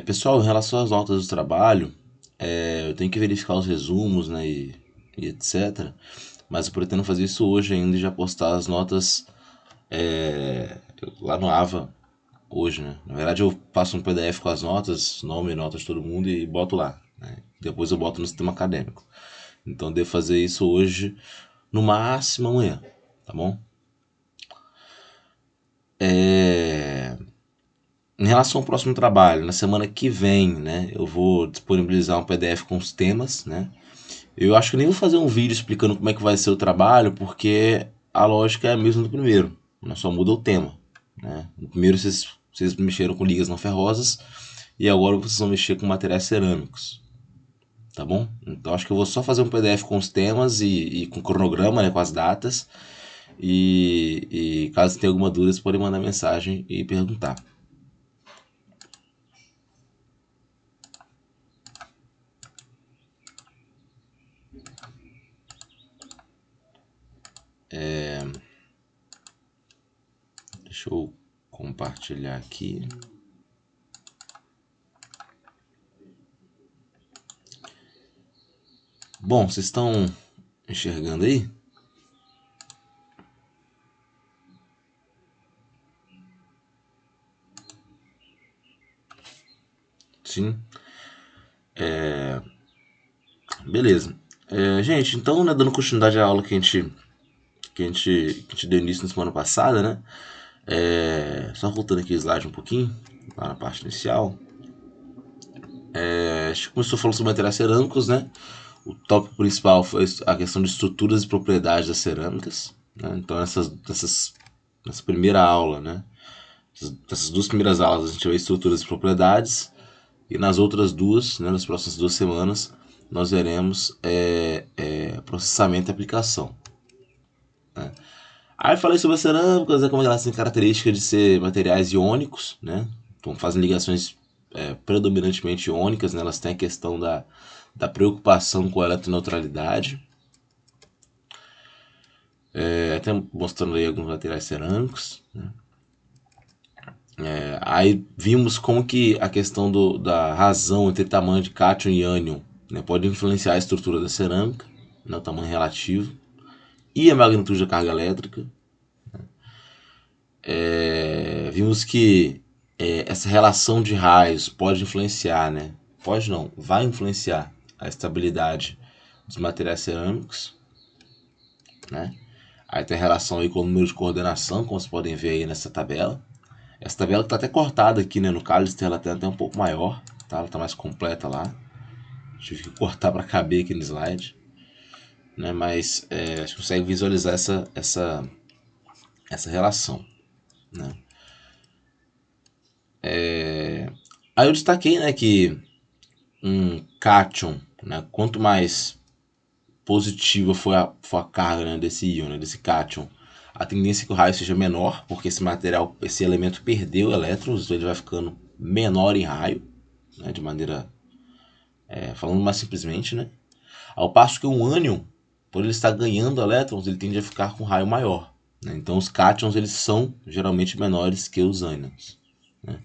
Pessoal, em relação às notas do trabalho, eu tenho que verificar os resumos, né, e etc. Mas eu pretendo fazer isso hoje ainda e já postar as notas lá no AVA hoje, né? Na verdade, eu faço um PDF com as notas, nome e notas de todo mundo e boto lá, né? Depois eu boto no sistema acadêmico. Então, eu devo fazer isso hoje, no máximo amanhã, tá bom? Em relação ao próximo trabalho, na semana que vem, né, eu vou disponibilizar um PDF com os temas, né? Eu acho que nem vou fazer um vídeo explicando como é que vai ser o trabalho, porque a lógica é a mesma do primeiro, né? Só muda o tema, né? No primeiro vocês mexeram com ligas não ferrosas e agora vocês vão mexer com materiais cerâmicos, tá bom? Então acho que eu vou só fazer um PDF com os temas e com cronograma, né, com as datas. E caso tenha alguma dúvida, vocês podem mandar mensagem e perguntar. Deixa eu compartilhar aqui. Bom, vocês estão enxergando aí? Sim. Beleza. Gente, então, né, dando continuidade à aula que a gente deu início na semana passada, né? Só voltando aqui o slide um pouquinho, lá na parte inicial. A gente começou falando sobre materiais cerâmicos, né? O tópico principal foi a questão de estruturas e propriedades das cerâmicas, né? Então, nessa primeira aula, né? Essas duas primeiras aulas a gente vai ver estruturas e propriedades, e nas outras duas, né, nas próximas 2 semanas, nós veremos processamento e aplicação. Né? Aí eu falei sobre as cerâmicas, como elas têm característica de ser materiais iônicos, né? Então fazem ligações predominantemente iônicas, né? Elas têm a questão da preocupação com a eletroneutralidade. Até mostrando aí alguns materiais cerâmicos. Né? Aí vimos como que a questão da razão entre tamanho de cátion e ânion, né, pode influenciar a estrutura da cerâmica, né, o tamanho relativo, e a magnitude da carga elétrica. Vimos que essa relação de raios pode influenciar, né? Pode não, vai influenciar a estabilidade dos materiais cerâmicos, né? Aí tem a relação aí com o número de coordenação, como vocês podem ver aí nessa tabela. Essa tabela está até cortada aqui, né? No cálice ela tem até um pouco maior, tá? Ela está mais completa lá. Tive que cortar para caber aqui no slide, né? Mas a gente consegue visualizar essa relação, né? Aí eu destaquei, né, que um cátion, né, quanto mais positiva for a carga, né, desse íon, né, desse cátion, a tendência é que o raio seja menor, porque esse elemento perdeu elétrons, então ele vai ficando menor em raio, né, de maneira, falando mais simplesmente, né? Ao passo que um ânion, por ele estar ganhando elétrons, ele tende a ficar com raio maior, né? Então os cátions eles são geralmente menores que os ânions, né?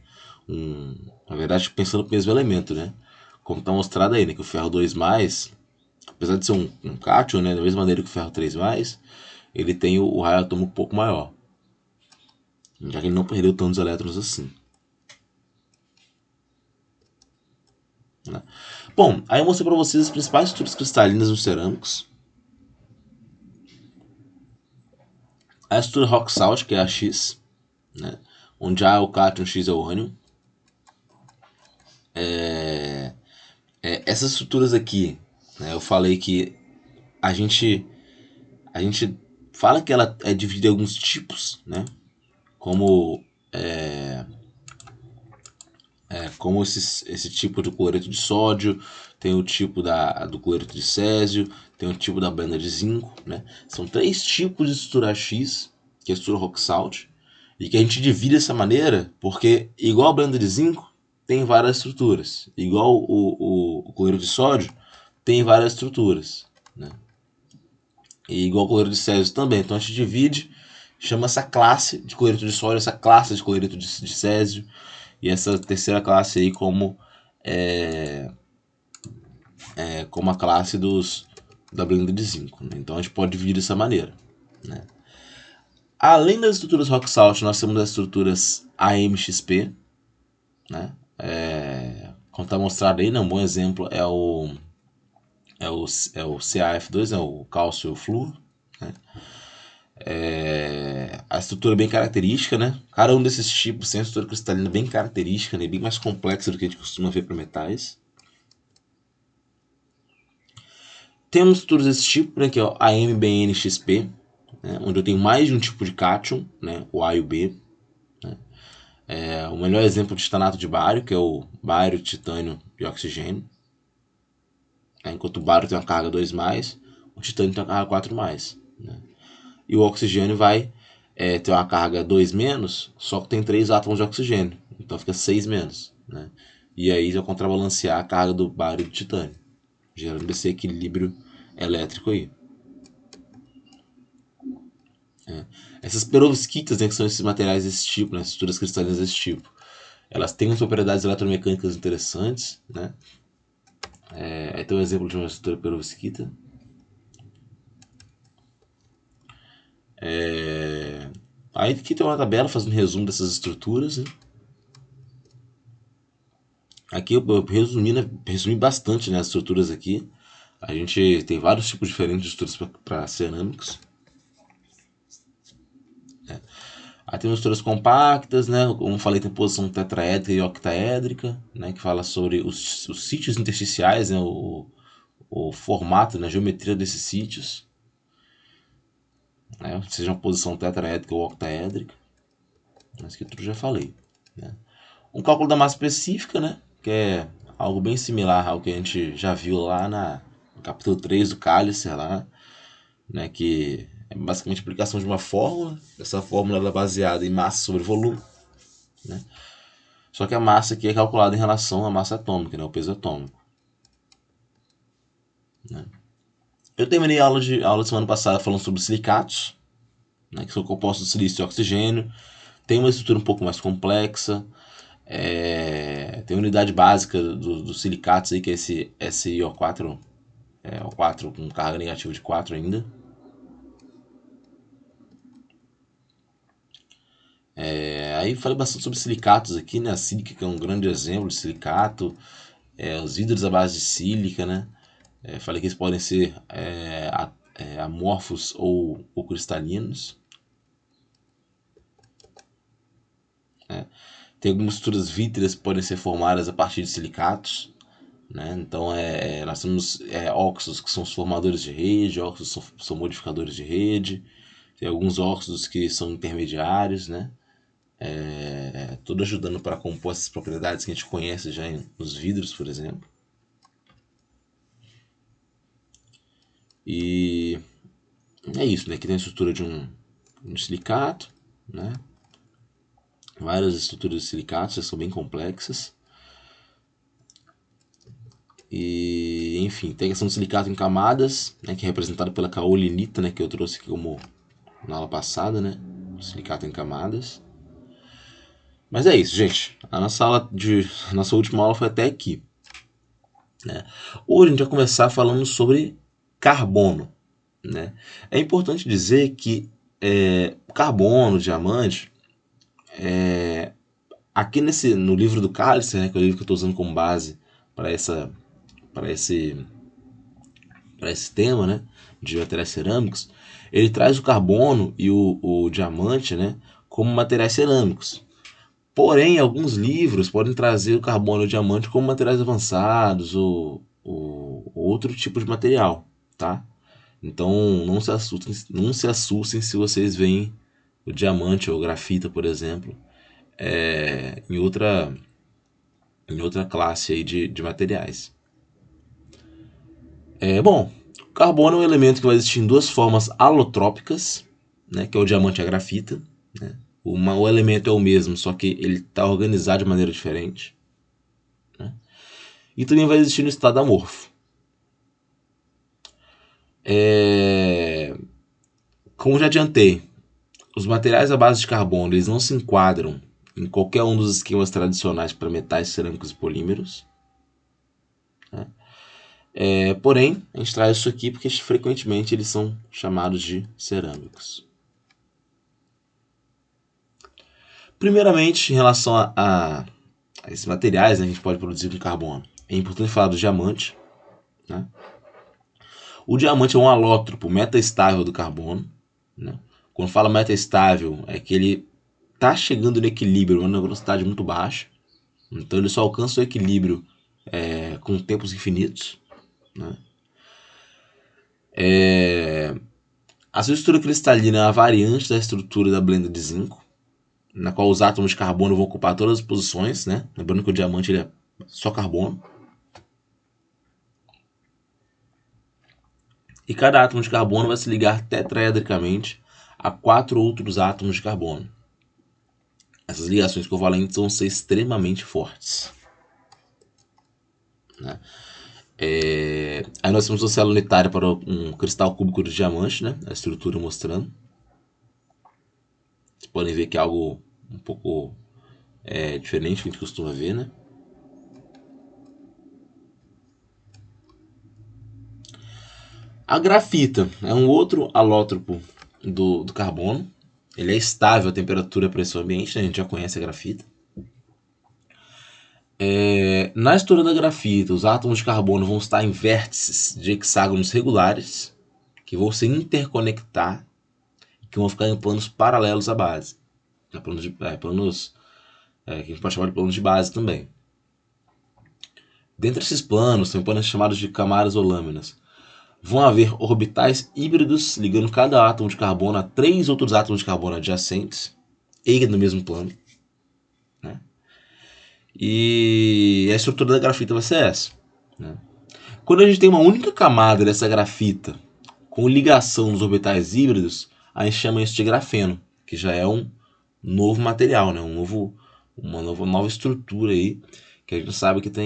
Na verdade, pensando no mesmo elemento, né? Como está mostrado aí, né? Que o ferro 2+, apesar de ser um cátion, né? Da mesma maneira que o ferro 3+, ele tem o raio atômico um pouco maior, já que ele não perdeu tantos elétrons assim. Né? Bom, aí eu mostrei para vocês as principais estruturas cristalinas nos cerâmicos. A estrutura rock salt, que é a X, né? Onde A é o cátion, X é o ânion. Essas estruturas aqui, né, eu falei que a gente, a gente fala que ela é dividida em alguns tipos, né? Como como esse tipo de cloreto de sódio, tem o tipo do cloreto de césio, tem o tipo da blenda de zinco, né? São 3 tipos de estrutura X, que é a estrutura rock salt, e que a gente divide dessa maneira porque, igual a blenda de zinco, tem várias estruturas. Igual o cloreto de sódio, tem várias estruturas, né? E igual o cloreto de césio também. Então a gente divide, chama essa classe de cloreto de sódio, essa classe de cloreto de césio, e essa terceira classe aí como a classe da blenda de zinco, né? Então a gente pode dividir dessa maneira, né? Além das estruturas rock salt, nós temos as estruturas AMXP, né? Como está mostrado aí, né? Um bom exemplo é o CaF2, o cálcio flúor, né? A estrutura é bem característica, né? Cada um desses tipos tem uma estrutura cristalina bem característica, né? Bem mais complexa do que a gente costuma ver para metais. Temos estruturas desse tipo, né? Que é o AMBNXP, né? Onde eu tenho mais de um tipo de cátion, né? O A e o B. O melhor exemplo de estanato de bário, que é o bário, titânio e oxigênio. Enquanto o bário tem uma carga 2+, o titânio tem uma carga 4+. Né? E o oxigênio vai ter uma carga 2-, só que tem 3 átomos de oxigênio. Então fica 6-. Né? E aí vai contrabalancear a carga do bário e do titânio, gerando esse equilíbrio elétrico aí. Essas perovskitas, né, que são esses materiais desse tipo, né, estruturas cristalinas desse tipo, elas têm propriedades eletromecânicas interessantes, né? Aí tem um exemplo de uma estrutura perovskita. Aí aqui tem uma tabela fazendo um resumo dessas estruturas, né? Aqui eu resumi bastante, né, as estruturas aqui. A gente tem vários tipos diferentes de estruturas para cerâmicos. Aí tem estruturas compactas, né? Como eu falei, tem posição tetraédrica e octaédrica, né? Que fala sobre os sítios intersticiais, né? O formato, né? A geometria desses sítios, né? Seja uma posição tetraédrica ou octaédrica. Mas que tudo já falei, né? Um cálculo da massa específica, né? Que é algo bem similar ao que a gente já viu lá no capítulo 3 do Kalicer lá, né? Que é basicamente a aplicação de uma fórmula. Essa fórmula é baseada em massa sobre volume, né? Só que a massa aqui é calculada em relação à massa atômica, né? O peso atômico. Né? Eu terminei a aula de semana passada falando sobre silicatos, né? Que são compostos de silício e oxigênio. Tem uma estrutura um pouco mais complexa. Tem a unidade básica dos silicatos aí, que é esse SiO4, O4 com carga negativa de 4 ainda. Aí falei bastante sobre silicatos aqui, né? A sílica, que é um grande exemplo de silicato. Os vidros à base de sílica, né? Falei que eles podem ser amorfos ou cristalinos. Né? Tem algumas estruturas vítreas que podem ser formadas a partir de silicatos. Né? Então, nós temos óxidos que são os formadores de rede, óxidos são modificadores de rede. Tem alguns óxidos que são intermediários, né? Tudo ajudando para compor essas propriedades que a gente conhece já nos vidros, por exemplo. E é isso, né? Aqui tem a estrutura de um silicato, né? Várias estruturas de silicatos, já são bem complexas. E, enfim, tem a questão do silicato em camadas, né? Que é representado pela caolinita, né? Que eu trouxe aqui como na aula passada, né? O silicato em camadas. Mas é isso, gente. A nossa última aula foi até aqui. Né? Hoje a gente vai começar falando sobre carbono. Né? É importante dizer que carbono, diamante, aqui no livro do Kalicer, né, que é o livro que eu estou usando como base para esse tema, né, de materiais cerâmicos, ele traz o carbono e o diamante, né, como materiais cerâmicos. Porém, alguns livros podem trazer o carbono e o diamante como materiais avançados ou outro tipo de material, tá? Então não se assustem se vocês veem o diamante ou o grafita, por exemplo, em outra classe aí de materiais. Bom, o carbono é um elemento que vai existir em duas formas alotrópicas, né, que é o diamante e a grafita. Né? O elemento é o mesmo, só que ele está organizado de maneira diferente. Né? E também vai existir no estado amorfo. Como já adiantei, os materiais à base de carbono eles não se enquadram em qualquer um dos esquemas tradicionais para metais cerâmicos e polímeros. Né? Porém, a gente traz isso aqui porque frequentemente eles são chamados de cerâmicos. Primeiramente, em relação a esses materiais, né, a gente pode produzir com carbono. É importante falar do diamante. Né? O diamante é um alótropo metaestável do carbono. Né? Quando fala metaestável, é que ele está chegando no equilíbrio a uma velocidade muito baixa. Então ele só alcança o equilíbrio com tempos infinitos. Né? A sua estrutura cristalina é uma variante da estrutura da blenda de zinco, na qual os átomos de carbono vão ocupar todas as posições. Né? Lembrando que o diamante ele é só carbono. E cada átomo de carbono vai se ligar tetraedricamente a 4 outros átomos de carbono. Essas ligações covalentes vão ser extremamente fortes. Né? Aí nós temos uma célula unitária para um cristal cúbico de diamante, né? A estrutura mostrando. Vocês podem ver que é algo um pouco diferente do que a gente costuma ver, né? A grafita é um outro alótropo do carbono. Ele é estável a temperatura e pressão ambiente, né? A gente já conhece a grafita. Na estrutura da grafita, os átomos de carbono vão estar em vértices de hexágonos regulares, que vão se interconectar, que vão ficar em planos paralelos à base. Planos que a gente pode chamar de planos de base também. Dentre esses planos, tem planos chamados de camadas ou lâminas. Vão haver orbitais híbridos ligando cada átomo de carbono a 3 outros átomos de carbono adjacentes e no mesmo plano. Né? E a estrutura da grafita vai ser essa. Né? Quando a gente tem uma única camada dessa grafita com ligação nos orbitais híbridos, a gente chama isso de grafeno, que já é um novo material, né? Uma nova estrutura aí, que a gente sabe que está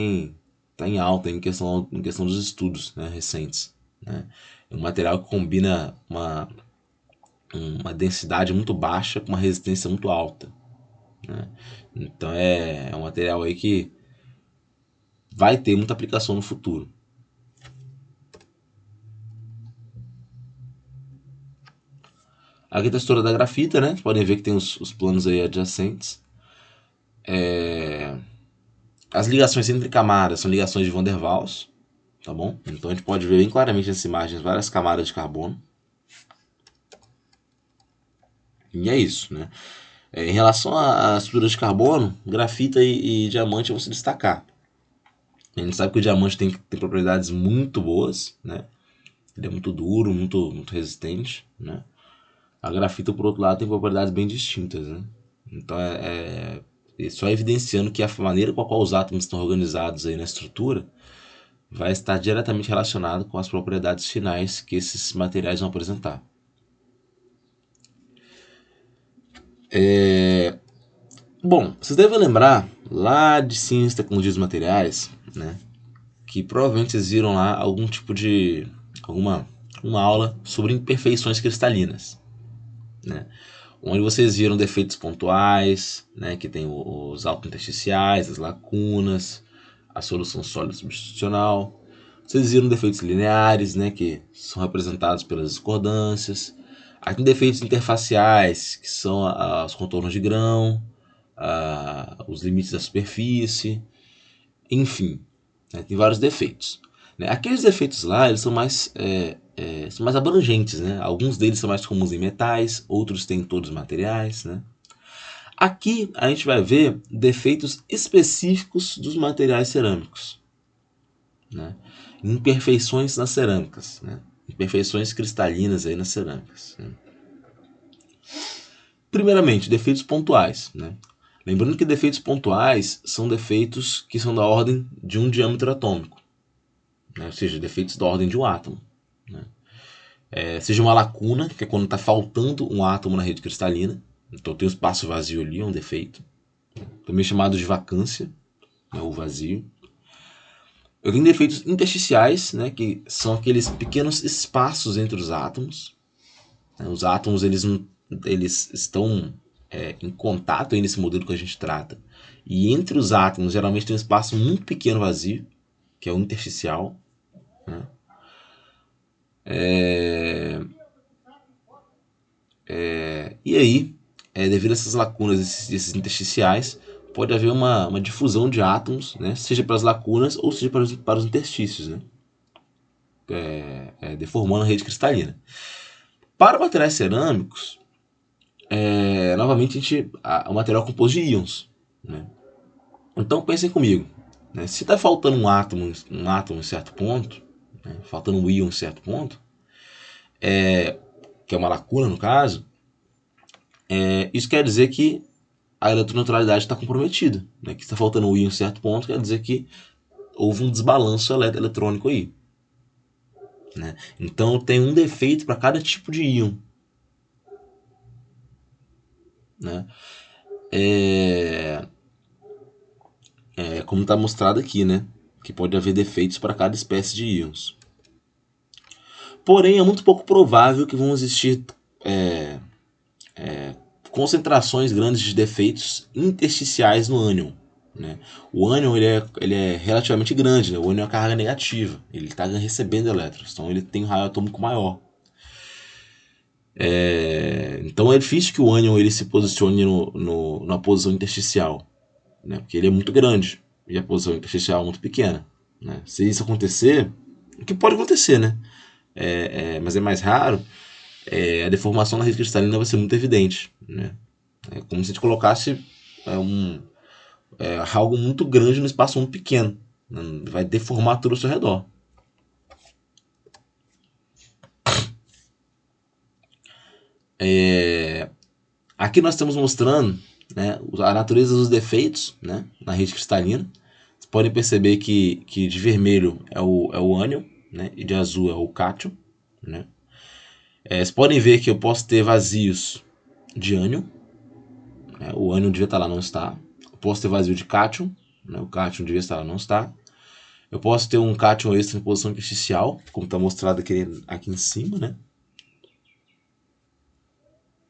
em alta em questão dos estudos, né, recentes. Né? É um material que combina uma densidade muito baixa com uma resistência muito alta. Né? Então é um material aí que vai ter muita aplicação no futuro. Aqui está a estrutura da grafita, né? Vocês podem ver que tem os planos aí adjacentes. As ligações entre camadas são ligações de Van der Waals, tá bom? Então a gente pode ver bem claramente nessas imagens várias camadas de carbono. E é isso, né? Em relação às estruturas de carbono, grafita e diamante vão se destacar. A gente sabe que o diamante tem propriedades muito boas, né? Ele é muito duro, muito resistente, né? A grafita, por outro lado, tem propriedades bem distintas, né? Então só evidenciando que a maneira com a qual os átomos estão organizados aí na estrutura vai estar diretamente relacionado com as propriedades finais que esses materiais vão apresentar. Bom, vocês devem lembrar lá de Ciência e Tecnologia dos Materiais, né, que provavelmente vocês viram lá algum tipo de uma aula sobre imperfeições cristalinas, né, onde vocês viram defeitos pontuais, né, que tem os autointersticiais, as lacunas, a solução sólida substitucional. Vocês viram defeitos lineares, né, que são representados pelas discordâncias. Aí tem defeitos interfaciais, que são os contornos de grão, os limites da superfície, enfim, né, tem vários defeitos. Né? Aqueles defeitos lá, eles são mais abrangentes, né? Alguns deles são mais comuns em metais, outros têm em todos os materiais, né? Aqui a gente vai ver defeitos específicos dos materiais cerâmicos, né? Imperfeições nas cerâmicas, né? Imperfeições cristalinas aí nas cerâmicas. Né? Primeiramente, defeitos pontuais, né? Lembrando que defeitos pontuais são defeitos que são da ordem de um diâmetro atômico, né? Ou seja, defeitos da ordem de um átomo. Né? Seja uma lacuna, que é quando está faltando um átomo na rede cristalina, então tem um espaço vazio ali, é um defeito, também chamado de vacância, né, o vazio. Eu tenho defeitos intersticiais, né, que são aqueles pequenos espaços entre os átomos. Os átomos eles estão em contato aí nesse modelo que a gente trata, e entre os átomos geralmente tem um espaço muito pequeno vazio, que é o intersticial, né? E aí, devido a essas lacunas, esses intersticiais, pode haver uma difusão de átomos, né? Seja pelas lacunas ou seja para os interstícios, né? Deformando a rede cristalina. Para materiais cerâmicos, novamente o material é composto de íons, né? Então pensem comigo, né? Se está faltando um átomo em certo ponto, né? Faltando um íon em certo ponto, que é uma lacuna no caso, isso quer dizer que a eletroneutralidade está comprometida, né? Que está faltando um íon em certo ponto, quer dizer que houve um desbalanço eletrônico aí, né? Então tem um defeito para cada tipo de íon, né? Como está mostrado aqui, né? Que pode haver defeitos para cada espécie de íons. Porém, é muito pouco provável que vão existir concentrações grandes de defeitos intersticiais no ânion, né? O ânion ele é relativamente grande, né? O ânion é uma carga negativa, ele está recebendo elétrons, então ele tem um raio atômico maior. Então é difícil que o ânion ele se posicione na posição intersticial, né? Porque ele é muito grande e a posição intersticial é muito pequena, né? Se isso acontecer, o que pode acontecer, né? Mas é mais raro, a deformação na rede cristalina vai ser muito evidente, né? É como se a gente colocasse algo muito grande no espaço muito pequeno, né? Vai deformar tudo ao seu redor. Aqui nós estamos mostrando, né, a natureza dos defeitos, né, na rede cristalina. Vocês podem perceber que de vermelho é o ânion, né, e de azul é o cátion, né. Vocês podem ver que eu posso ter vazios de ânion, né, o ânion devia estar lá, não está. Eu posso ter vazio de cátion, né, o cátion devia estar lá, não está. Eu posso ter um cátion extra em posição intersticial, como está mostrado aqui em cima, né.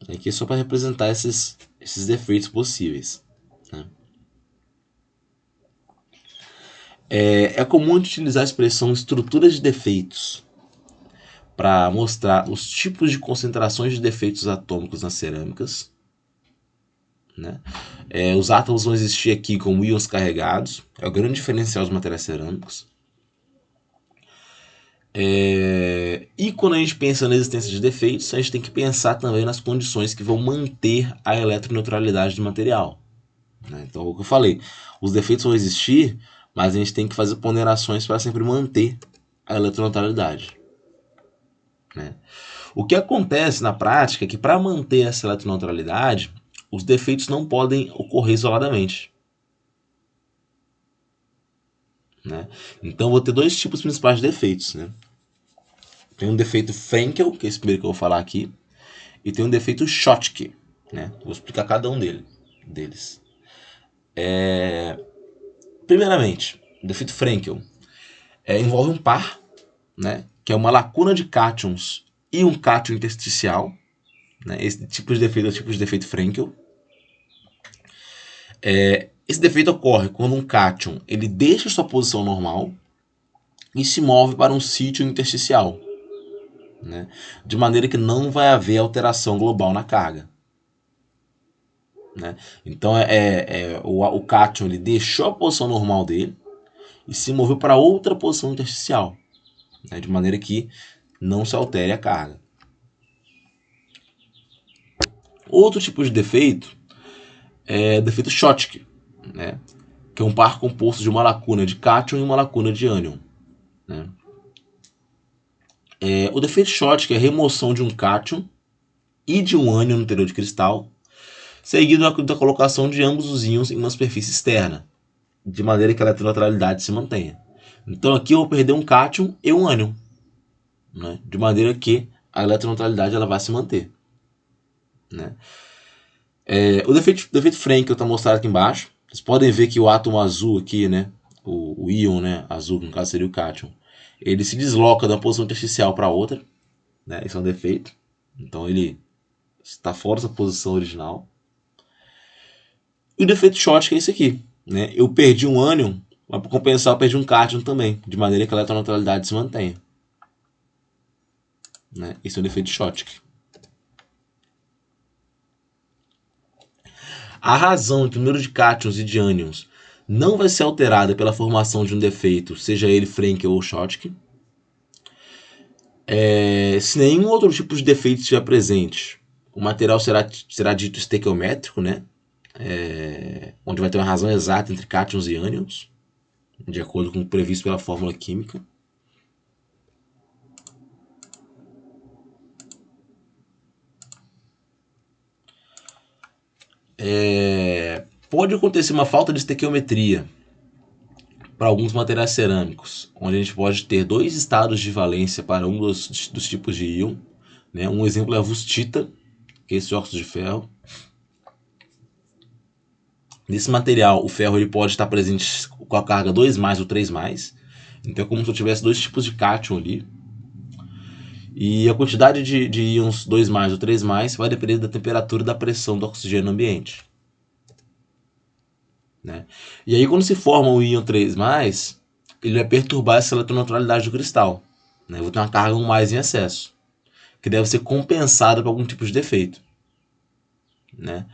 Aqui é só para representar esses defeitos possíveis, né. É comum utilizar a expressão estruturas de defeitos para mostrar os tipos de concentrações de defeitos atômicos nas cerâmicas, né? Os átomos vão existir aqui como íons carregados, é o grande diferencial dos materiais cerâmicos. E quando a gente pensa na existência de defeitos, a gente tem que pensar também nas condições que vão manter a eletroneutralidade do material, né? Então, o que eu falei, os defeitos vão existir, mas a gente tem que fazer ponderações para sempre manter a eletroneutralidade, né? O que acontece na prática é que para manter essa eletroneutralidade, os defeitos não podem ocorrer isoladamente, né? Então vou ter dois tipos principais de defeitos, né? Tem um defeito Frenkel, que é esse primeiro que eu vou falar aqui, e tem um defeito Schottky, né? Vou explicar cada um deles. Primeiramente, o defeito Frenkel envolve um par, né? Que é uma lacuna de cátions e um cátion intersticial, né? Esse tipo de defeito é o tipo de defeito Frenkel. Esse defeito ocorre quando um cátion ele deixa sua posição normal e se move para um sítio intersticial, né? De maneira que não vai haver alteração global na carga, né? Então o cátion ele deixou a posição normal dele e se moveu para outra posição intersticial, né? De maneira que não se altere a carga. Outro tipo de defeito é o defeito Schottky, né? Que é um par composto de uma lacuna de cátion e uma lacuna de ânion, né? O defeito Schottky é a remoção de um cátion e de um ânion no interior de cristal, seguido da colocação de ambos os íons em uma superfície externa, de maneira que a eletroneutralidade se mantenha. Então aqui eu vou perder um cátion e um ânion, né? De maneira que a eletroneutralidade ela vai se manter, né? O defeito Frenkel está mostrado aqui embaixo. Vocês podem ver que o átomo azul aqui, né, o íon, né, azul, no caso seria o cátion, ele se desloca de uma posição intersticial para outra, né? Isso é um defeito. Então ele está fora dessa posição original. E o defeito Schottky é esse aqui, né? Eu perdi um ânion, mas para compensar eu perdi um cátion também, de maneira que a eletroneutralidade se mantenha. Né? Esse é o defeito Schottky. A razão entre o número de cátions e de ânions não vai ser alterada pela formação de um defeito, seja ele Frenkel ou Schottky. Se nenhum outro tipo de defeito estiver presente, o material será dito estequiométrico, né? Onde vai ter uma razão exata entre cátions e ânions, de acordo com o previsto pela fórmula química. Pode acontecer uma falta de estequiometria para alguns materiais cerâmicos, onde a gente pode ter dois estados de valência para um dos tipos de íon. Né? Um exemplo é a wustita, que é esse óxido de ferro. Nesse material, o ferro ele pode estar presente com a carga 2+, ou 3+. Então é como se eu tivesse dois tipos de cátion ali. E a quantidade de íons 2+, ou 3+, vai depender da temperatura e da pressão do oxigênio no ambiente. Né? E aí, quando se forma o íon 3+, ele vai perturbar essa eletroneutralidade do cristal. Né? Eu vou ter uma carga 1+ em excesso, que deve ser compensada por algum tipo de defeito. Né?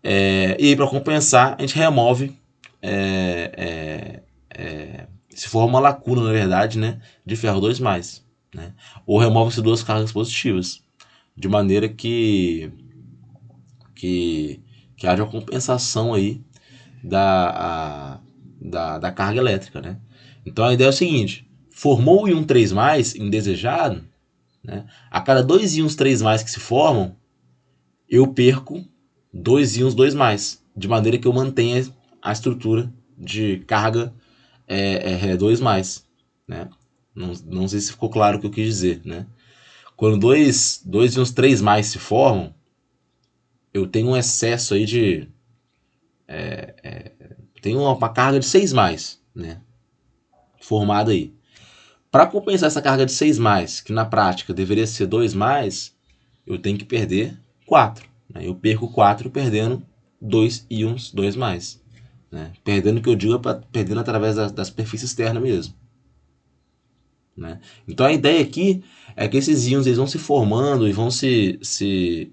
E aí, para compensar, a gente remove, se for uma lacuna, na verdade, né, de ferro 2+. Né? Ou remove-se duas cargas positivas, de maneira que haja uma compensação aí da carga elétrica. Né? Então a ideia é o seguinte: formou o íon 3+, indesejado, né? A cada dois íons 3+ que se formam, eu perco dois íons 2+, de maneira que eu mantenha a estrutura de carga 2+. Né? Não sei se ficou claro o que eu quis dizer. Né? Quando dois íons 3+ se formam, eu tenho um excesso aí de... tenho uma carga de 6+, né? Formada aí. Para compensar essa carga de 6+, que na prática deveria ser 2+, eu tenho que perder 4. Né? Eu perco 4 perdendo 2 íons 2+. Né? Perdendo, que eu digo, é perdendo através da superfície externa mesmo. Né? Então a ideia aqui é que esses íons eles vão se formando e vão sendo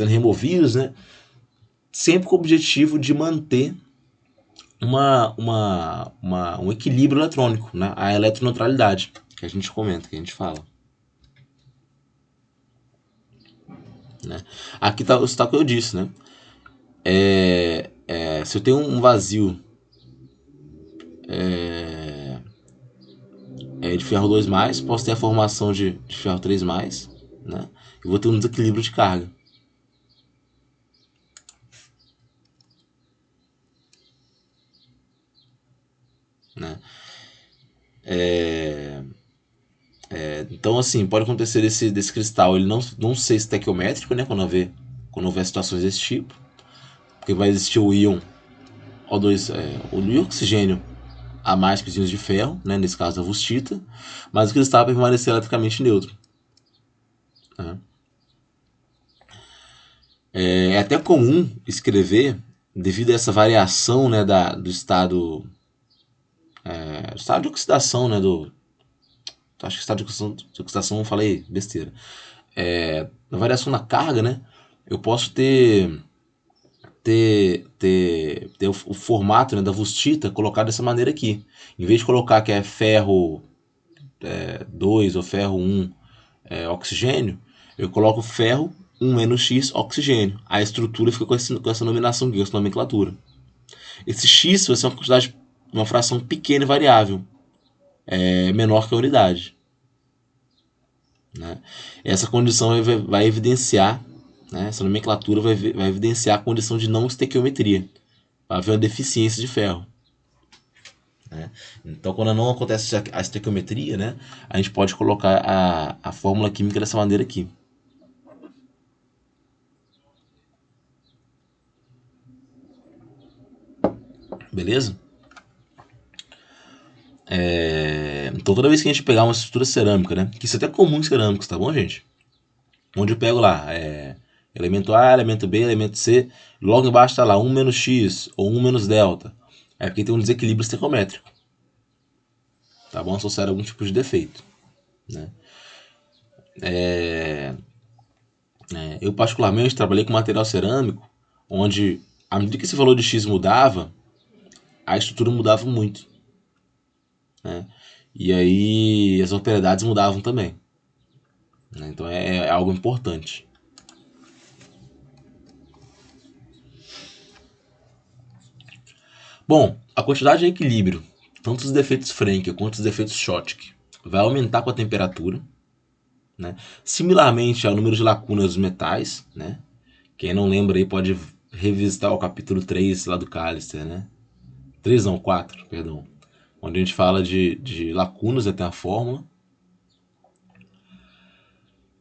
removidos, né? Sempre com o objetivo de manter um equilíbrio eletrônico, né? A eletroneutralidade, que a gente comenta, que a gente fala. Né? Aqui está o que eu disse, né? Se eu tenho um vazio de ferro 2+, posso ter a formação de ferro 3+, né? E vou ter um desequilíbrio de carga. Né? Então, assim, pode acontecer desse cristal ele não ser estequiométrico, né? Quando houver situações desse tipo, porque vai existir o íon O2, o íon oxigênio a mais que os íons de ferro, né? Nesse caso a wustita, mas o cristal vai permanecer eletricamente neutro. Né? É até comum escrever, devido a essa variação, né, do estado de oxidação, né, acho que estado de oxidação eu falei besteira. Na variação da carga, né, eu posso ter o formato, né, da wustita colocado dessa maneira aqui. Em vez de colocar que é ferro 2 ou ferro 1 oxigênio, eu coloco ferro 1-X oxigênio. A estrutura fica com essa nominação aqui, com essa nomenclatura. Esse X vai ser uma fração pequena e variável, menor que a unidade. Né? Essa condição vai evidenciar, né, essa nomenclatura vai evidenciar a condição de não estequiometria. Vai haver uma deficiência de ferro. Né? Então, quando não acontece a estequiometria, né, a gente pode colocar a fórmula química dessa maneira aqui. Beleza? Então, toda vez que a gente pegar uma estrutura cerâmica, né, que isso é até comum em cerâmicos, tá bom, gente? Onde eu pego lá Elemento A, elemento B, elemento C. Logo embaixo está lá 1 menos X ou 1 menos delta. É porque tem um desequilíbrio estequiométrico. Tá bom? Associado a algum tipo de defeito. Né? Eu particularmente trabalhei com material cerâmico, onde à medida que esse valor de X mudava, a estrutura mudava muito. Né? E aí as propriedades mudavam também. Né? Então é algo importante. Bom, a quantidade de equilíbrio, tanto os defeitos Frenkel quanto os defeitos Schottky, vai aumentar com a temperatura. Né? Similarmente ao número de lacunas dos metais. Né? Quem não lembra aí pode revisitar o capítulo 3 lá do Callister. Né? 3 não, 4, perdão. Onde a gente fala de lacunas, tem a fórmula.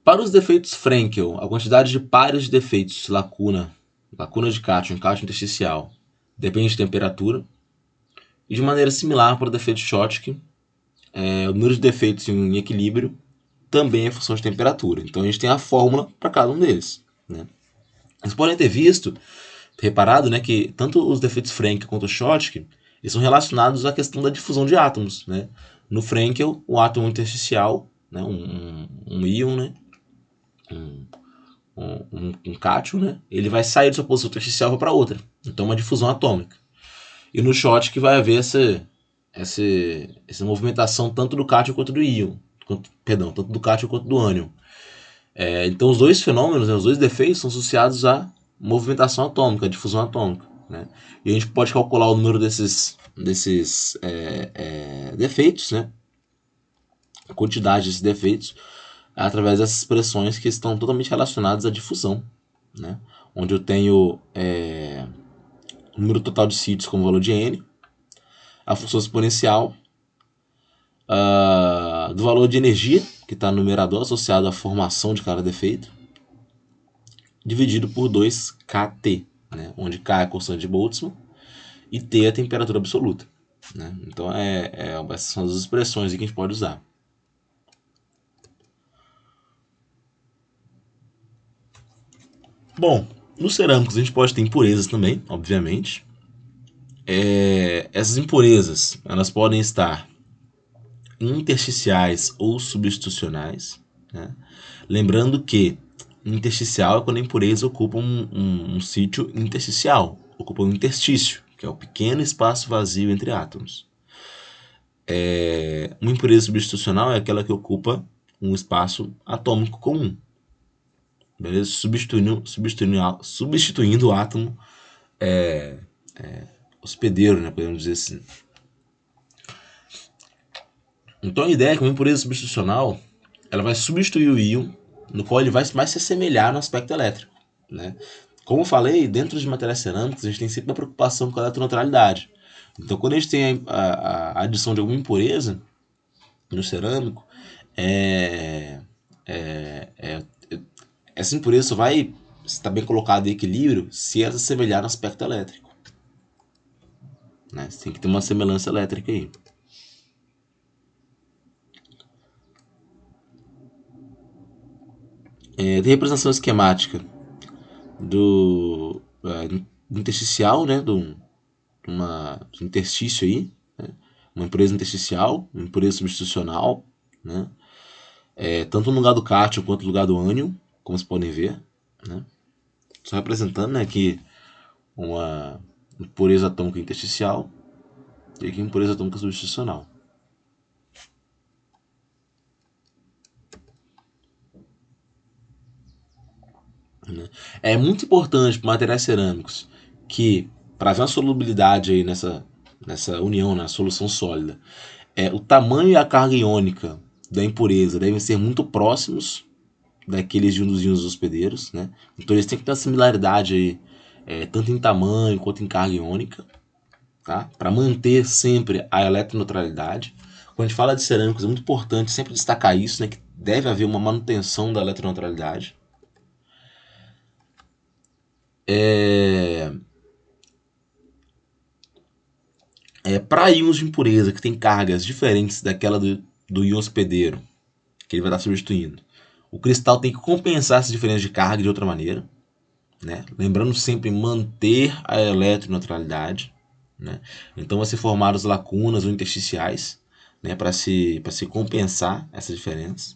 Para os defeitos Frenkel, a quantidade de pares de defeitos lacuna de cátion intersticial, depende de temperatura. E de maneira similar para o defeito Schottky, o número de defeitos em equilíbrio também é função de temperatura. Então a gente tem a fórmula para cada um deles. Né? Vocês podem ter reparado, né, que tanto os defeitos Frenkel quanto o Schottky eles são relacionados à questão da difusão de átomos. Né? No Frenkel, o átomo intersticial, né, um íon, né, um cátion, né, ele vai sair de sua posição intersticial para outra. Então, uma difusão atômica. E no Schottky vai haver essa movimentação tanto do cátion quanto do íon. Tanto do cátion quanto do ânion. Então, os dois fenômenos, né, os dois defeitos, são associados à movimentação atômica, à difusão atômica. Né? E a gente pode calcular o número desses defeitos, né? A quantidade desses defeitos, através dessas expressões que estão totalmente relacionadas à difusão. Né? Onde eu tenho o número total de sítios como valor de n, a função exponencial do valor de energia, que está no numerador, associado à formação de cada defeito, dividido por 2kT, né? Onde K é a constante de Boltzmann e T é a temperatura absoluta. Né? Então, essas são as expressões que a gente pode usar. Bom, nos cerâmicos a gente pode ter impurezas também, obviamente. Essas impurezas elas podem estar intersticiais ou substitucionais. Né? Lembrando que intersticial é quando a impureza ocupa um sítio intersticial, ocupa um interstício, que é o pequeno espaço vazio entre átomos. Uma impureza substitucional é aquela que ocupa um espaço atômico comum, beleza? Substituindo o átomo hospedeiro, né, podemos dizer assim. Então a ideia é que uma impureza substitucional ela vai substituir o íon, no qual ele vai mais se assemelhar no aspecto elétrico. Né? Como eu falei, dentro de materiais cerâmicos a gente tem sempre uma preocupação com a eletroneutralidade. Então quando a gente tem a adição de alguma impureza no cerâmico, essa impureza só vai estar bem colocada em equilíbrio se ela se assemelhar no aspecto elétrico. Né? Você tem que ter uma semelhança elétrica aí. Tem representação esquemática do intersticial, né, do interstício aí, né? Uma impureza intersticial, uma impureza substitucional, né? Tanto no lugar do cátion quanto no lugar do ânion, como vocês podem ver. Né? Só representando, né, aqui uma impureza atômica intersticial e aqui uma impureza atômica substitucional. É muito importante para materiais cerâmicos que, para haver uma solubilidade aí nessa união, na solução sólida, o tamanho e a carga iônica da impureza devem ser muito próximos daqueles de um dos íons hospedeiros. Né? Então eles têm que ter uma similaridade aí, tanto em tamanho quanto em carga iônica, tá? Para manter sempre a eletroneutralidade. Quando a gente fala de cerâmicos é muito importante sempre destacar isso, né, que deve haver uma manutenção da eletroneutralidade. Para íons de impureza que tem cargas diferentes daquela do íon hospedeiro, que ele vai estar substituindo, o cristal tem que compensar essa diferença de carga de outra maneira. né? Lembrando sempre manter a eletroneutralidade, né? Então vão ser formadas lacunas ou intersticiais, né? Para se compensar essa diferença.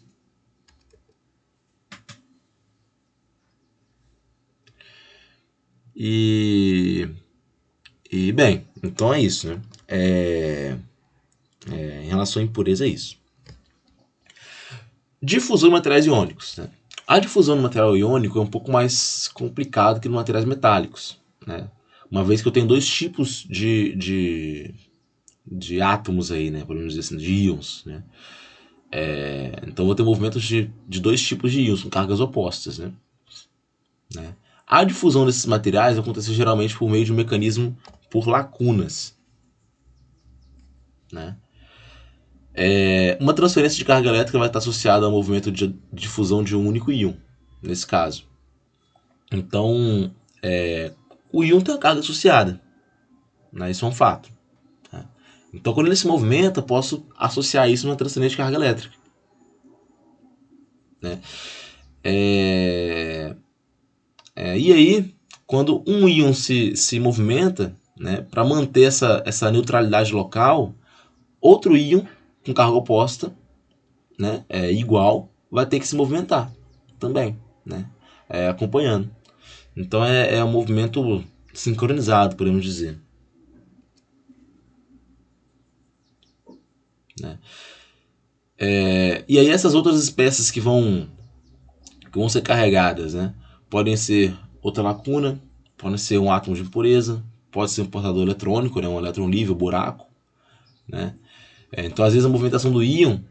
E bem, então é isso, né? Em relação à impureza é isso. Difusão de materiais iônicos, né? A difusão do material iônico é um pouco mais complicado que nos materiais metálicos, né? Uma vez que eu tenho dois tipos de átomos aí, né? Podemos dizer assim, de íons, né? Então eu vou ter movimentos de dois tipos de íons com cargas opostas, né? A difusão desses materiais acontece geralmente por meio de um mecanismo por lacunas, né? Uma transferência de carga elétrica vai estar associada ao movimento de difusão de um único íon, nesse caso. Então, o íon tem a carga associada, né? Isso é um fato. Tá? Então, quando ele se movimenta, eu posso associar isso a uma transferência de carga elétrica. Né? E aí, quando um íon se movimenta, né, para manter essa neutralidade local, outro íon com carga oposta, né, igual, vai ter que se movimentar também, né, acompanhando. Então é um movimento sincronizado, podemos dizer. Né? E aí essas outras espécies que vão ser carregadas, né, podem ser outra lacuna, podem ser um átomo de impureza, pode ser um portador eletrônico, né, um elétron livre, um buraco. Né? Então, às vezes, a movimentação do íon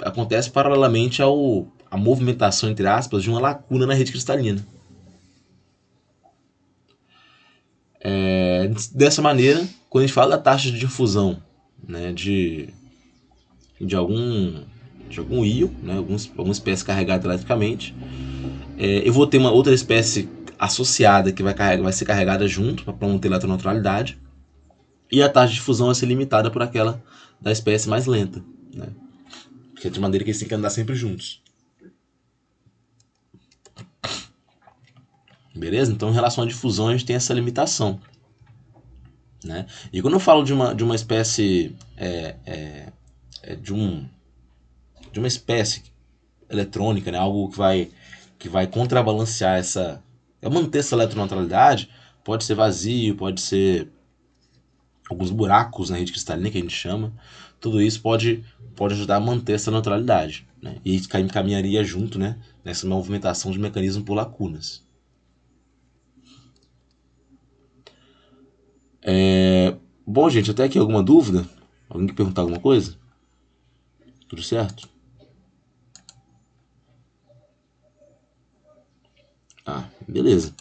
acontece paralelamente à movimentação, entre aspas, de uma lacuna na rede cristalina. Dessa maneira, quando a gente fala da taxa de difusão, né, de algum íon, né, alguma espécie carregada eletricamente, eu vou ter uma outra espécie associada que vai ser carregada junto para manter a eletroneutralidade, e a taxa de difusão vai ser limitada por aquela da espécie mais lenta, né? Porque é de maneira que eles têm que andar sempre juntos. Beleza? Então, em relação à difusão, a gente tem essa limitação. Né? E quando eu falo de uma espécie de uma espécie eletrônica, né? Algo que vai contrabalancear manter essa eletroneutralidade, pode ser vazio, pode ser alguns buracos na rede cristalina que a gente chama. Tudo isso pode ajudar a manter essa neutralidade, né? E isso caminharia junto, né, nessa movimentação de mecanismo por lacunas. Bom, gente, até aqui alguma dúvida? Alguém quer perguntar alguma coisa? Tudo certo? Beleza.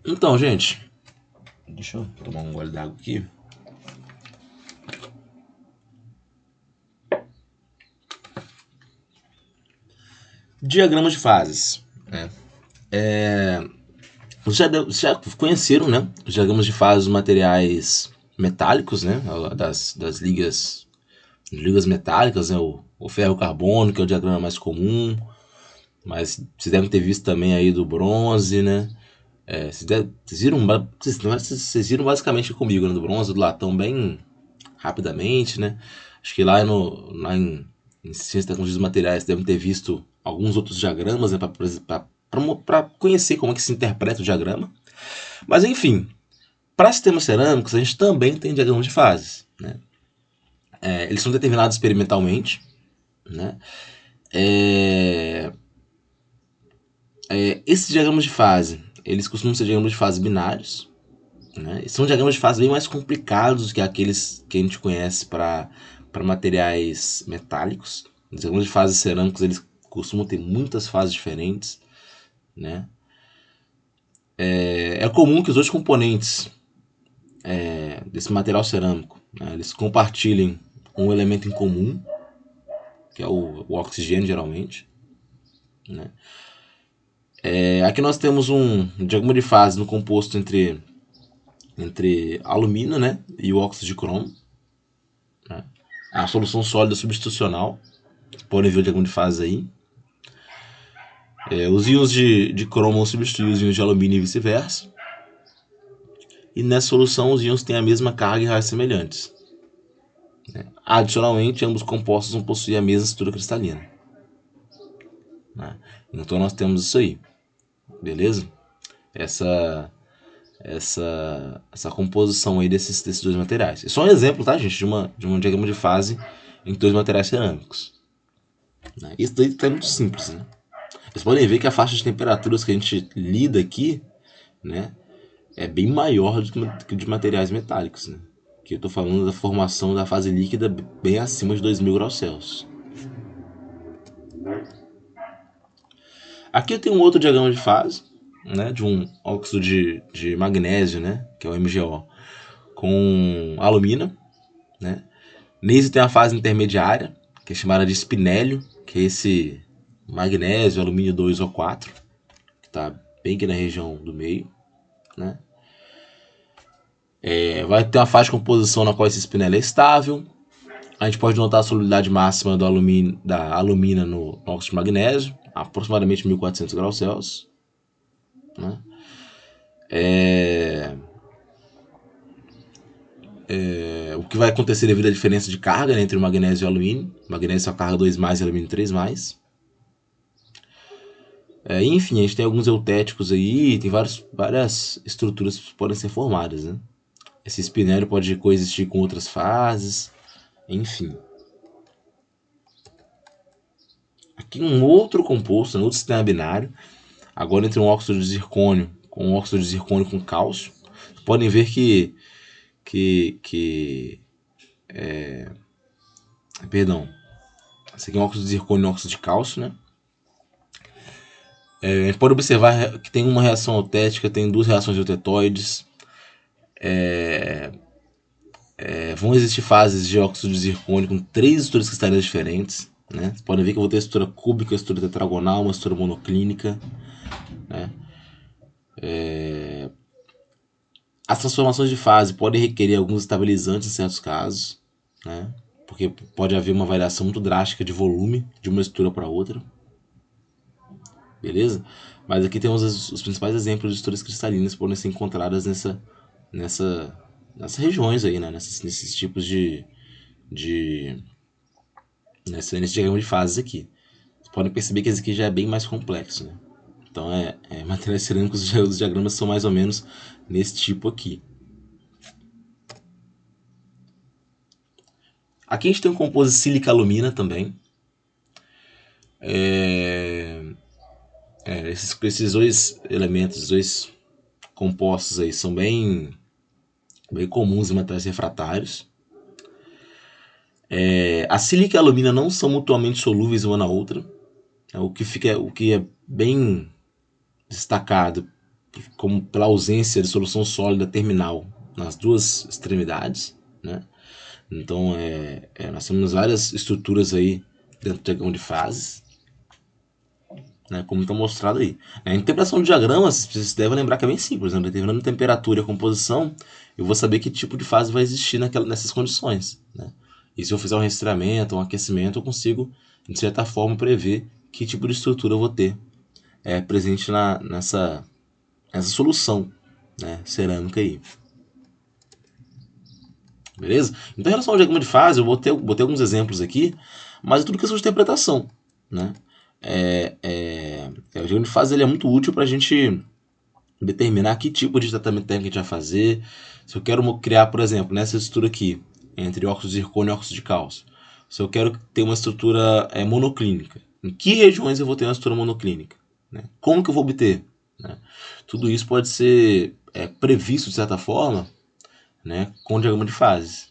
Então, gente, deixa eu tomar um gole d'água aqui. Diagramas de fases. Né? Vocês já conheceram, né, os diagramas de fases dos materiais metálicos, né, das ligas metálicas, né, o ferro-carbono, que é o diagrama mais comum, mas vocês devem ter visto também aí do bronze, né? Vocês viram basicamente comigo, né, do bronze, do latão, bem rapidamente, né? Acho que lá em Ciência e Tecnologia dos Materiais devem ter visto alguns outros diagramas, né, para conhecer como é que se interpreta o diagrama. Mas enfim, para sistemas cerâmicos a gente também tem diagramas de fases. Né? Eles são determinados experimentalmente. Né? Esses diagramas de fase, eles costumam ser diagramas de fase binários. Né? E são diagramas de fase bem mais complicados que aqueles que a gente conhece para materiais metálicos. Os diagramas de fase cerâmicos eles costumam ter muitas fases diferentes. Né? É comum que os dois componentes desse material cerâmico, né, eles compartilhem um elemento em comum, que é o oxigênio, geralmente. Né? Aqui nós temos um diagrama de fase no composto entre alumínio, né, e o óxido de cromo. Né? A solução sólida substitucional. Podem ver o diagrama de fase aí. Os íons de cromo vão substituir os íons de alumínio e vice-versa. E nessa solução os íons têm a mesma carga e raios semelhantes. Adicionalmente, ambos compostos vão possuir a mesma estrutura cristalina. Então nós temos isso aí, beleza? Essa composição aí desses dois materiais. É só um exemplo, tá, gente, de um diagrama de fase entre dois materiais cerâmicos. Isso daí tá muito simples, né? Vocês podem ver que a faixa de temperaturas que a gente lida aqui, né, é bem maior do que de materiais metálicos, né? Que eu estou falando da formação da fase líquida bem acima de 2000 graus Celsius. Aqui eu tenho um outro diagrama de fase, né, de um óxido de magnésio, né, que é o MgO, com alumina, né. Nesse tem a fase intermediária, que é chamada de espinélio, que é esse magnésio, alumínio 2O4, que está bem aqui na região do meio, né. Vai ter uma fase de composição na qual esse espinélio é estável. A gente pode notar a solubilidade máxima da alumina no óxido de magnésio, aproximadamente 1400 graus Celsius. Né? O que vai acontecer devido à diferença de carga, né, entre o magnésio e o alumínio. O magnésio é a carga 2+, e o alumínio 3+. Enfim, a gente tem alguns eutéticos aí, tem várias estruturas que podem ser formadas. Né? Esse espinélio pode coexistir com outras fases, enfim. Aqui um outro composto, um outro sistema binário, agora entre um óxido de zircônio com um óxido de zircônio com cálcio. Vocês podem ver perdão, esse aqui é um óxido de zircônio e um óxido de cálcio, né? A gente pode observar que tem uma reação eutética, tem duas reações eutetoides. Vão existir fases de óxido de zircônio com 3 estruturas cristalinas diferentes. Né? Vocês podem ver que eu vou ter estrutura cúbica, estrutura tetragonal, uma estrutura monoclínica. Né? As transformações de fase podem requerer alguns estabilizantes em certos casos, né? Porque pode haver uma variação muito drástica de volume de uma estrutura para outra. Beleza? Mas aqui temos os principais exemplos de estruturas cristalinas que podem ser encontradas nessas regiões aí, né? Nesses tipos nesse diagrama de fases aqui. Vocês podem perceber que esse aqui já é bem mais complexo, né? Então, materiais cerâmicos, os diagramas são mais ou menos nesse tipo aqui. Aqui a gente tem um composto sílica-alumina também. Esses dois elementos, dois compostos aí são bem comuns em materiais refratários. A sílica e a alumina não são mutuamente solúveis uma na outra. O que é bem destacado como pela ausência de solução sólida terminal nas duas extremidades, né? Então, nós temos várias estruturas aí dentro do diagrama de fases, né, como está mostrado aí. A interpretação de diagramas, vocês devem lembrar que é bem simples, né? Determinando a temperatura e a composição, eu vou saber que tipo de fase vai existir nessas condições. Né? E se eu fizer um resfriamento, um aquecimento, eu consigo, de certa forma, prever que tipo de estrutura eu vou ter presente nessa solução, né, cerâmica aí. Beleza? Então, em relação ao diagrama de fase, eu botei alguns exemplos aqui, mas é tudo questão de interpretação. Né? O diagrama de fase ele é muito útil para a gente determinar que tipo de tratamento térmico a gente vai fazer. Se eu quero criar, por exemplo, nessa estrutura aqui, entre óxido de zircônio e óxido de cálcio, se eu quero ter uma estrutura monoclínica, em que regiões eu vou ter uma estrutura monoclínica? Né? Como que eu vou obter? Né? Tudo isso pode ser previsto, de certa forma, né, com o diagrama de fases.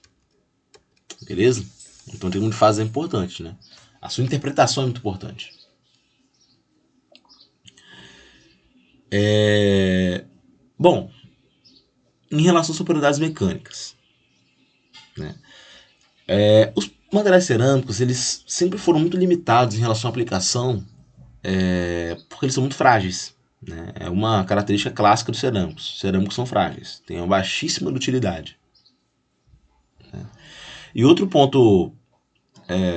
Beleza? Então o diagrama de fases é importante. Né? A sua interpretação é muito importante. Bom, em relação às propriedades mecânicas, né? Os materiais cerâmicos eles sempre foram muito limitados em relação à aplicação, porque eles são muito frágeis. Né? É uma característica clássica dos cerâmicos. Os cerâmicos são frágeis, têm uma baixíssima utilidade. Né? E outro ponto,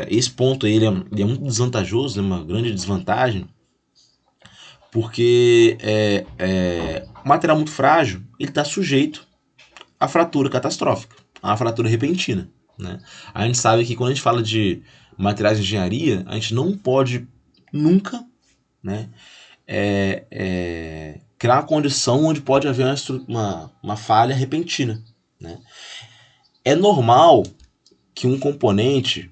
esse ponto aí, ele é muito desvantajoso, é uma grande desvantagem, Porque o material muito frágil, ele está sujeito à fratura catastrófica, à fratura repentina, né? A gente sabe que quando a gente fala de materiais de engenharia, a gente não pode nunca, né, criar uma condição onde pode haver uma falha repentina, né? É normal que um componente,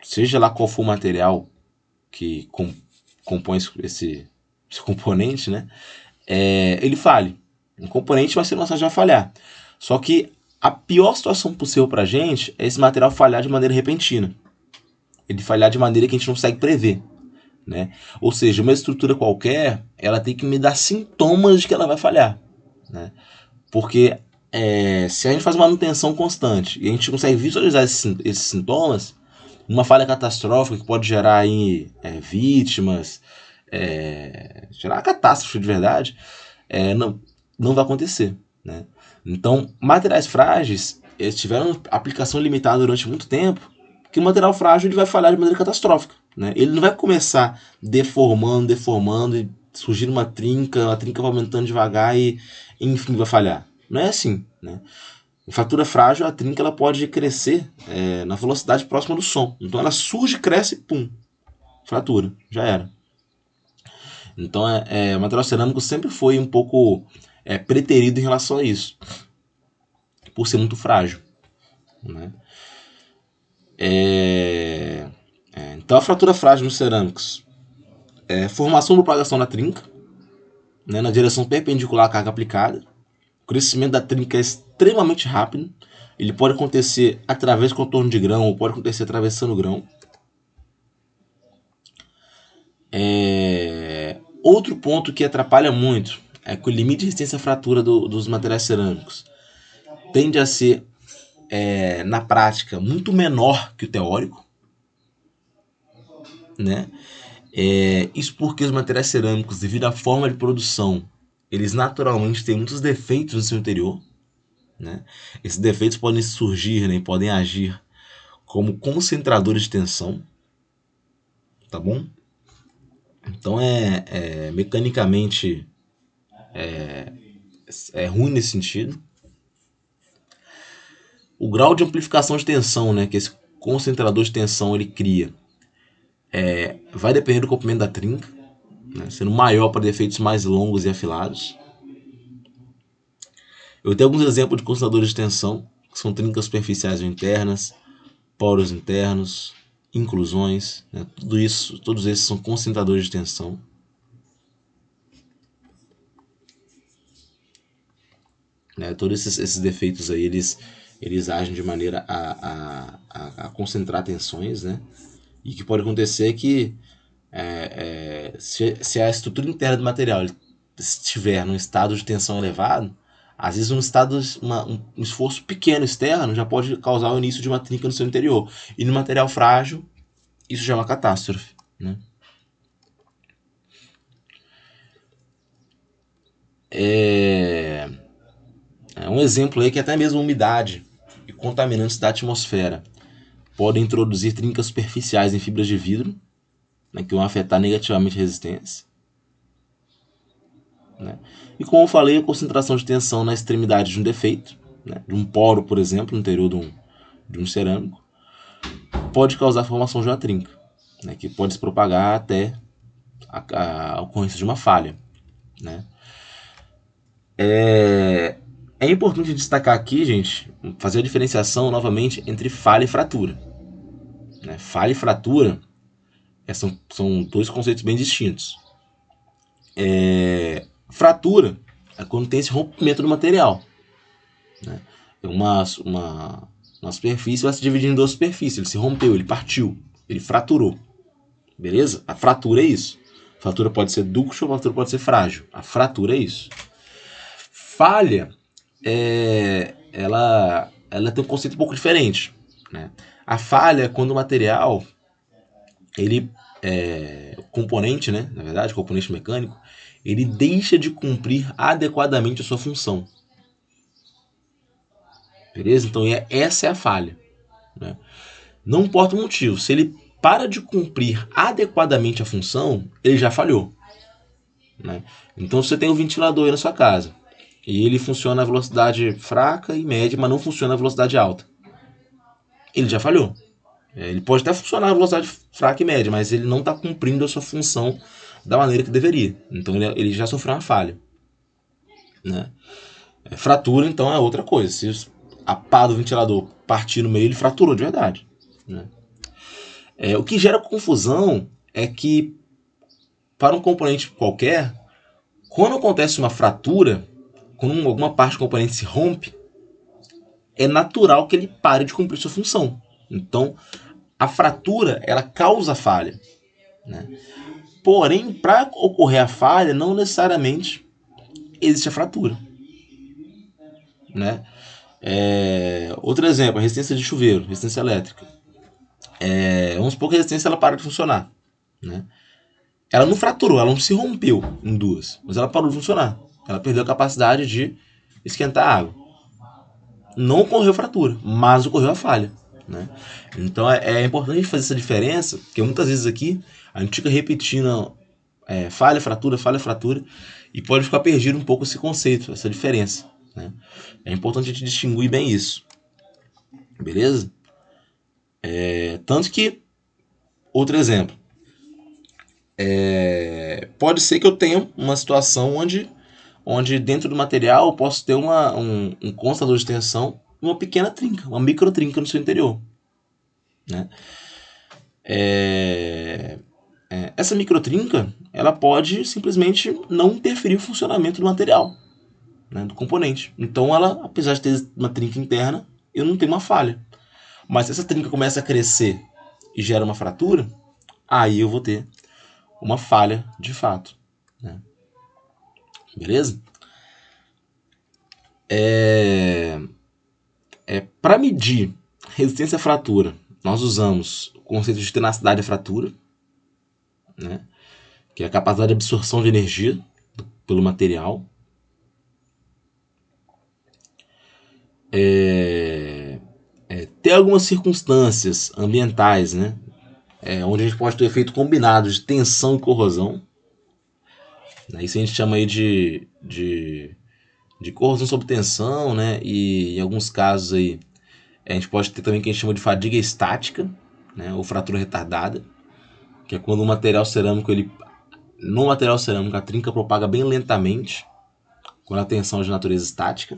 seja lá qual for o material que compõe esse componente, né, ele falhe. Um componente vai ser uma vai falhar. Só que a pior situação possível para a gente é esse material falhar de maneira repentina. Ele falhar de maneira que a gente não consegue prever, né? Ou seja, uma estrutura qualquer, ela tem que me dar sintomas de que ela vai falhar, né? Porque se a gente faz manutenção constante e a gente consegue visualizar esses sintomas, uma falha catastrófica que pode gerar aí, vítimas, gerar uma catástrofe de verdade, não vai acontecer, né? Então, materiais frágeis, eles tiveram aplicação limitada durante muito tempo, que o material frágil ele vai falhar de maneira catastrófica, né? Ele não vai começar deformando e surgir uma trinca vai aumentando devagar e enfim vai falhar. Não é assim, né? Em fratura frágil, a trinca ela pode crescer na velocidade próxima do som. Então ela surge, cresce, pum, fratura, já era. Então o material cerâmico sempre foi um pouco preterido em relação a isso, por ser muito frágil, né? Então a fratura frágil nos cerâmicos formação e propagação da trinca, né, na direção perpendicular à carga aplicada. O crescimento da trinca é extremamente rápido. Ele pode acontecer através do contorno de grão ou pode acontecer atravessando o grão. Outro ponto que atrapalha muito é que o limite de resistência à fratura dos materiais cerâmicos tende a ser, na prática, muito menor que o teórico, né? Isso porque os materiais cerâmicos, devido à forma de produção, eles naturalmente têm muitos defeitos no seu interior, né? Esses defeitos podem surgir, né, podem agir como concentradores de tensão, tá bom? Então mecanicamente ruim nesse sentido. O grau de amplificação de tensão, né, que esse concentrador de tensão ele cria, vai depender do comprimento da trinca, né, sendo maior para defeitos mais longos e afilados. Eu tenho alguns exemplos de concentradores de tensão, que são trincas superficiais ou internas, poros internos, inclusões, né, todos esses são concentradores de tensão. Né, todos esses defeitos aí, eles agem de maneira a concentrar tensões, né? E que pode acontecer que se a estrutura interna do material estiver num estado de tensão elevado, às vezes um esforço pequeno externo já pode causar o início de uma trinca no seu interior. E no material frágil, isso já é uma catástrofe, né? Um exemplo aí que até mesmo umidade e contaminantes da atmosfera podem introduzir trincas superficiais em fibras de vidro, né, que vão afetar negativamente a resistência. Né? E como eu falei, a concentração de tensão na extremidade de um defeito, né, de um poro, por exemplo, no interior de um cerâmico, pode causar a formação de uma trinca, né, que pode se propagar até a ocorrência de uma falha. Né? É importante destacar aqui, gente, fazer a diferenciação novamente entre falha e fratura. Né? Falha e fratura são dois conceitos bem distintos. Fratura é quando tem esse rompimento do material. Né? Uma superfície vai se dividir em duas superfícies. Ele se rompeu, ele partiu, ele fraturou. Beleza? A fratura é isso. A fratura pode ser ductil, a fratura pode ser frágil. A fratura é isso. Falha, ela tem um conceito um pouco diferente. Né? A falha é quando o material, o componente, né, na verdade, o componente mecânico, ele deixa de cumprir adequadamente a sua função. Beleza? Então essa é a falha. Né? Não importa o motivo, se ele para de cumprir adequadamente a função, ele já falhou. né? Então você tem um ventilador aí na sua casa e ele funciona a velocidade fraca e média, mas não funciona a velocidade alta. Ele já falhou. Ele pode até funcionar a velocidade fraca e média, mas ele não está cumprindo a sua função da maneira que deveria. Então ele já sofreu uma falha, né? Fratura, então, é outra coisa. Se a pá do ventilador partir no meio, ele fraturou de verdade, né? O que gera confusão é que, para um componente qualquer, quando acontece uma fratura, quando alguma parte do componente se rompe, é natural que ele pare de cumprir sua função. Então, a fratura, ela causa falha, né? Porém, para ocorrer a falha, não necessariamente existe a fratura, né? Outro exemplo, a resistência de chuveiro, resistência elétrica. Vamos supor que a resistência ela para de funcionar, né? Ela não fraturou, ela não se rompeu em duas, mas ela parou de funcionar. Ela perdeu a capacidade de esquentar a água. Não ocorreu fratura, mas ocorreu a falha, né? Então é importante fazer essa diferença, porque muitas vezes aqui a gente fica repetindo falha, fratura, e pode ficar perdido um pouco esse conceito, essa diferença, né? É importante a gente distinguir bem isso, beleza? Tanto que, outro exemplo, pode ser que eu tenha uma situação onde dentro do material eu posso ter um constador de tensão, uma pequena trinca, uma micro trinca no seu interior, né? Essa microtrinca ela pode simplesmente não interferir no funcionamento do material, né, do componente. Então ela, apesar de ter uma trinca interna, eu não tenho uma falha. Mas se essa trinca começa a crescer e gera uma fratura, aí eu vou ter uma falha de fato, né? Beleza? Para medir resistência à fratura, nós usamos o conceito de tenacidade à fratura, né, que é a capacidade de absorção de energia pelo material. Tem algumas circunstâncias ambientais, né, onde a gente pode ter efeito combinado de tensão e corrosão. Isso a gente chama aí de corrosão sob tensão, né, e em alguns casos aí a gente pode ter também o que a gente chama de fadiga estática, né, ou fratura retardada, que é quando o material cerâmico, no material cerâmico a trinca propaga bem lentamente, quando a tensão é de natureza estática.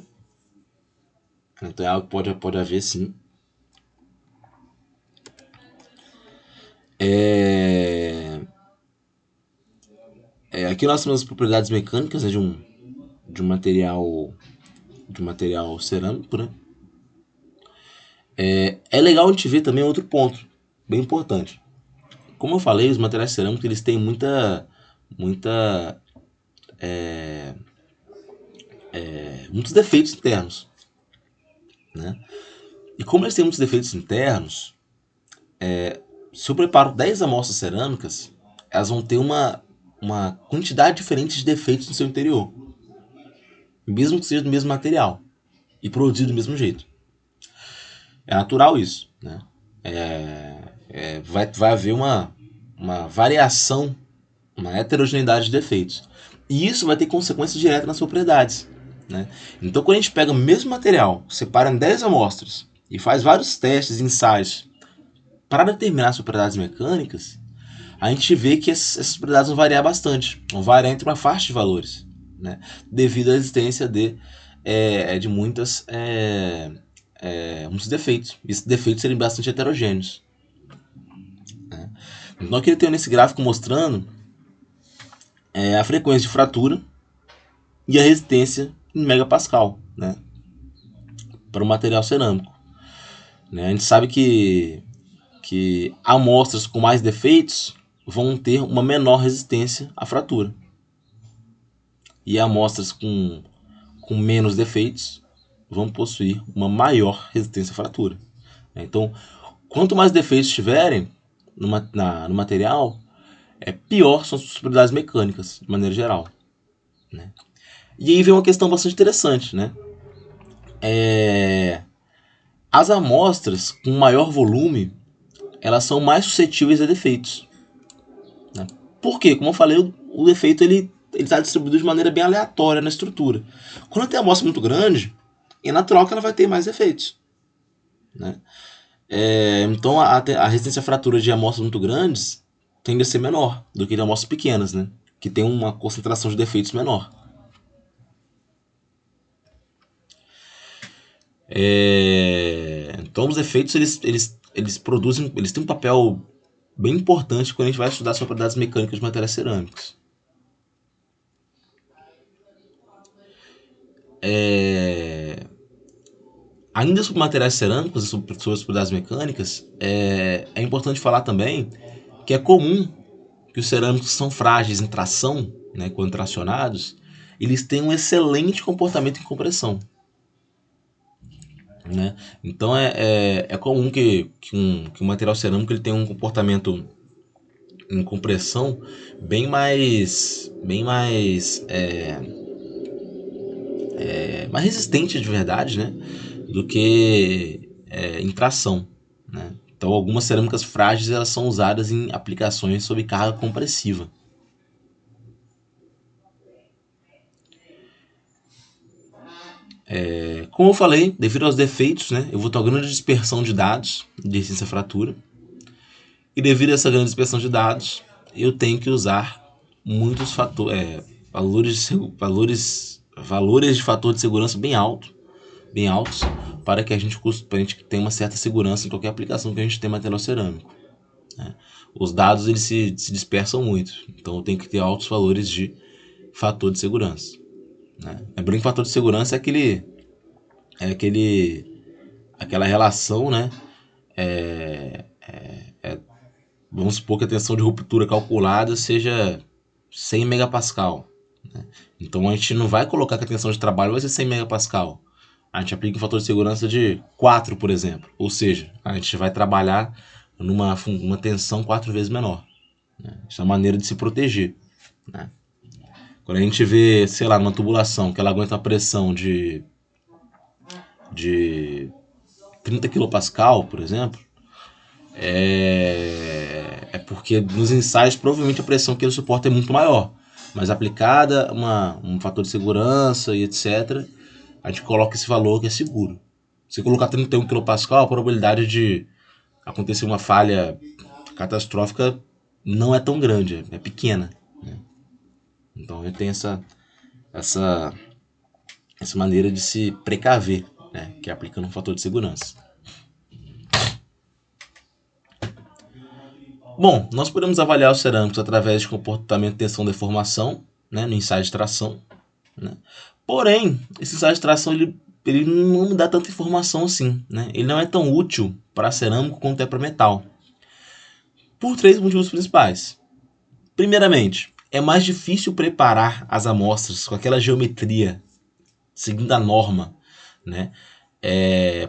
Então é algo que pode haver sim. Aqui nós temos as propriedades mecânicas, né, de um material cerâmico, né? É legal a gente ver também outro ponto bem importante. Como eu falei, os materiais cerâmicos eles têm muitos defeitos internos, né? E como eles têm muitos defeitos internos, se eu preparo 10 amostras cerâmicas, elas vão ter uma quantidade diferente de defeitos no seu interior, mesmo que seja do mesmo material e produzido do mesmo jeito. É natural isso, né? Vai haver uma variação, uma heterogeneidade de defeitos. E isso vai ter consequências diretas nas propriedades, né? Então, quando a gente pega o mesmo material, separa em 10 amostras e faz vários testes, ensaios para determinar as propriedades mecânicas, a gente vê que essas propriedades vão variar bastante, vão variar entre uma faixa de valores, né? Devido à existência de muitos defeitos. Esses defeitos serem bastante heterogêneos, né? Então aqui ele tem nesse gráfico mostrando a frequência de fratura e a resistência em megapascal, né, para o material cerâmico, né? A gente sabe que amostras com mais defeitos vão ter uma menor resistência à fratura e amostras com menos defeitos vão possuir uma maior resistência à fratura. Então, quanto mais defeitos tiverem no material, pior são as propriedades mecânicas, de maneira geral, né? E aí vem uma questão bastante interessante, né? As amostras com maior volume, elas são mais suscetíveis a defeitos, né? Por quê? Como eu falei, o defeito ele ele está distribuído de maneira bem aleatória na estrutura. Quando tem amostra muito grande, é natural que ela vai ter mais efeitos, né? Então a resistência à fratura de amostras muito grandes tende a ser menor do que de amostras pequenas, né? Que tem uma concentração de defeitos menor. Então os efeitos eles produzem, eles têm um papel bem importante quando a gente vai estudar as propriedades mecânicas de materiais cerâmicos. Ainda sobre materiais cerâmicos e sobre as propriedades mecânicas, é importante falar também que é comum que os cerâmicos são frágeis em tração, né, quando tracionados, eles têm um excelente comportamento em compressão, né? Então é comum que um material cerâmico ele tenha um comportamento em compressão bem mais mais resistente de verdade, né, do que em tração, né? Então algumas cerâmicas frágeis elas são usadas em aplicações sob carga compressiva. Como eu falei, devido aos defeitos, né, eu vou ter uma grande dispersão de dados de resistência à fratura. E devido a essa grande dispersão de dados, eu tenho que usar muitos valores de fator de segurança bem altos, para que a gente tenha uma certa segurança em qualquer aplicação que a gente tenha material cerâmico, né? Os dados eles se dispersam muito, então eu tenho que ter altos valores de fator de segurança, né? Lembrando que fator de segurança é aquela relação, né? Vamos supor que a tensão de ruptura calculada seja 100 megapascal, né? Então a gente não vai colocar que a tensão de trabalho vai ser 100 megapascal. A gente aplica um fator de segurança de 4, por exemplo. Ou seja, a gente vai trabalhar numa tensão 4 vezes menor, né? Isso é uma maneira de se proteger, né? Quando a gente vê, sei lá, numa tubulação que ela aguenta uma pressão de 30 kPa, por exemplo, é porque nos ensaios provavelmente a pressão que ele suporta é muito maior, mas aplicada um fator de segurança e etc, a gente coloca esse valor que é seguro. Se colocar 31 kPa, a probabilidade de acontecer uma falha catastrófica não é tão grande, é pequena, né? Então ele tem essa maneira de se precaver, né, que é aplicando um fator de segurança. Bom, nós podemos avaliar os cerâmicos através de comportamento, tensão, deformação, né, no ensaio de tração, né? Porém, esse ensaio de tração ele não me dá tanta informação assim, né? Ele não é tão útil para cerâmico quanto é para metal, por 3 motivos principais. Primeiramente, é mais difícil preparar as amostras com aquela geometria seguindo a norma, né?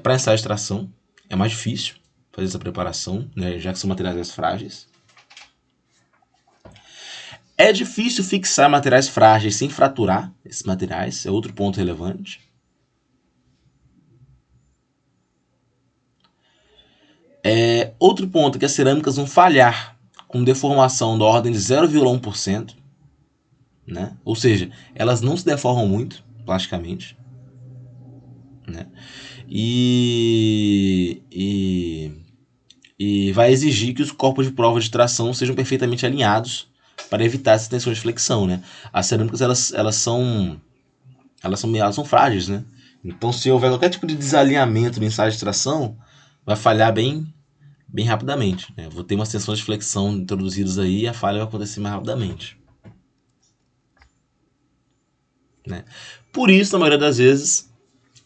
Para ensaio de tração é mais difícil fazer essa preparação, né, já que são materiais mais frágeis. É difícil fixar materiais frágeis sem fraturar esses materiais, é outro ponto relevante. Outro ponto é que as cerâmicas vão falhar com deformação da ordem de 0,1%, né? Ou seja, elas não se deformam muito plasticamente, né? E vai exigir que os corpos de prova de tração sejam perfeitamente alinhados para evitar essa tensão de flexão, né? As cerâmicas elas são frágeis, né? Então se houver qualquer tipo de desalinhamento no ensaio de tração, vai falhar bem rapidamente, né? Vou ter umas tensões de flexão introduzidas aí e a falha vai acontecer mais rapidamente, né? Por isso, na maioria das vezes,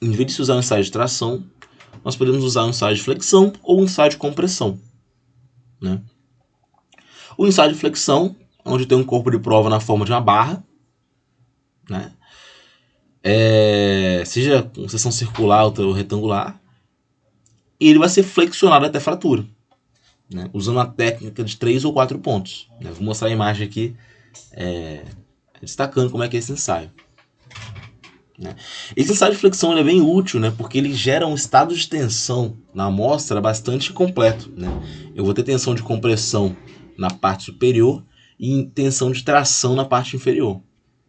em vez de se usar um ensaio de tração, nós podemos usar um ensaio de flexão ou um ensaio de compressão, né? O ensaio de flexão, onde tem um corpo de prova na forma de uma barra, né? Seja com seção circular ou retangular, e ele vai ser flexionado até fratura, né? Usando a técnica de 3 ou 4 pontos, né? Vou mostrar a imagem aqui, destacando como é que é esse ensaio, né? Esse ensaio de flexão ele é bem útil, né, porque ele gera um estado de tensão na amostra bastante completo, né? Eu vou ter tensão de compressão na parte superior e tensão de tração na parte inferior,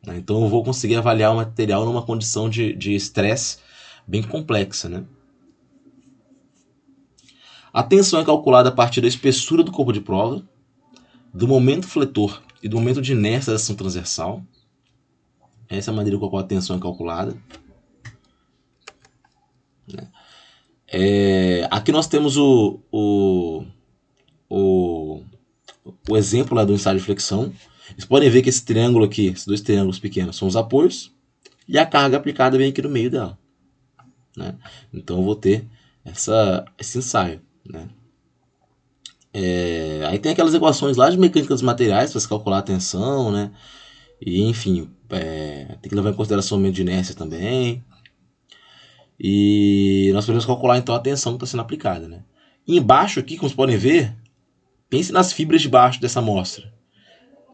né? Então eu vou conseguir avaliar o material numa condição de estresse bem complexa, né? A tensão é calculada a partir da espessura do corpo de prova, do momento fletor e do momento de inércia da ação transversal. Essa é a maneira com a qual a tensão é calculada. Aqui nós temos o exemplo lá do ensaio de flexão. Vocês podem ver que esse triângulo aqui, esses dois triângulos pequenos, são os apoios e a carga aplicada vem aqui no meio dela, né? Então eu vou ter esse ensaio, né? Aí tem aquelas equações lá de mecânica dos materiais para se calcular a tensão, né? E enfim, tem que levar em consideração o momento de inércia também. E nós podemos calcular então a tensão que está sendo aplicada, né? E embaixo aqui, como vocês podem ver, pense nas fibras de baixo dessa amostra.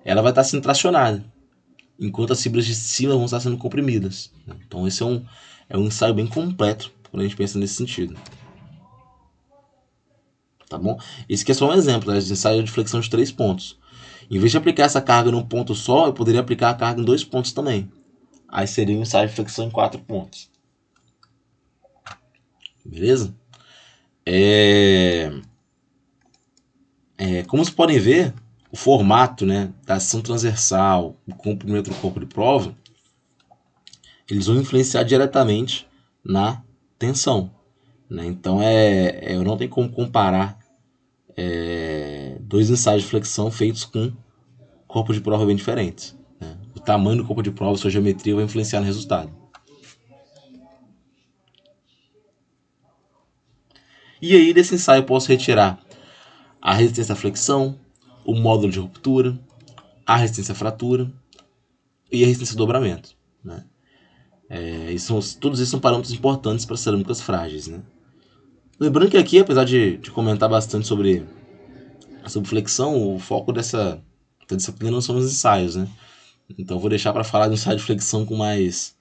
Ela vai estar sendo tracionada, enquanto as fibras de cima vão estar sendo comprimidas. Então esse é um ensaio bem completo quando a gente pensa nesse sentido. Tá bom? Esse aqui é só um exemplo, né, de ensaio de flexão de 3 pontos. Em vez de aplicar essa carga num ponto só, eu poderia aplicar a carga em 2 pontos também. Aí seria um ensaio de flexão em 4 pontos. Beleza? Como vocês podem ver, o formato, né, da ação transversal, o comprimento do corpo de prova, eles vão influenciar diretamente na tensão, né? Então eu não tenho como comparar dois ensaios de flexão feitos com corpos de prova bem diferentes, né? O tamanho do corpo de prova, sua geometria vai influenciar no resultado. E aí desse ensaio eu posso retirar a resistência à flexão, o módulo de ruptura, a resistência à fratura e a resistência ao dobramento, né? Todos esses são parâmetros importantes para cerâmicas frágeis, né? Lembrando que aqui, apesar de comentar bastante sobre flexão, o foco dessa disciplina não são os ensaios, né? Então vou deixar para falar do ensaio de flexão com mais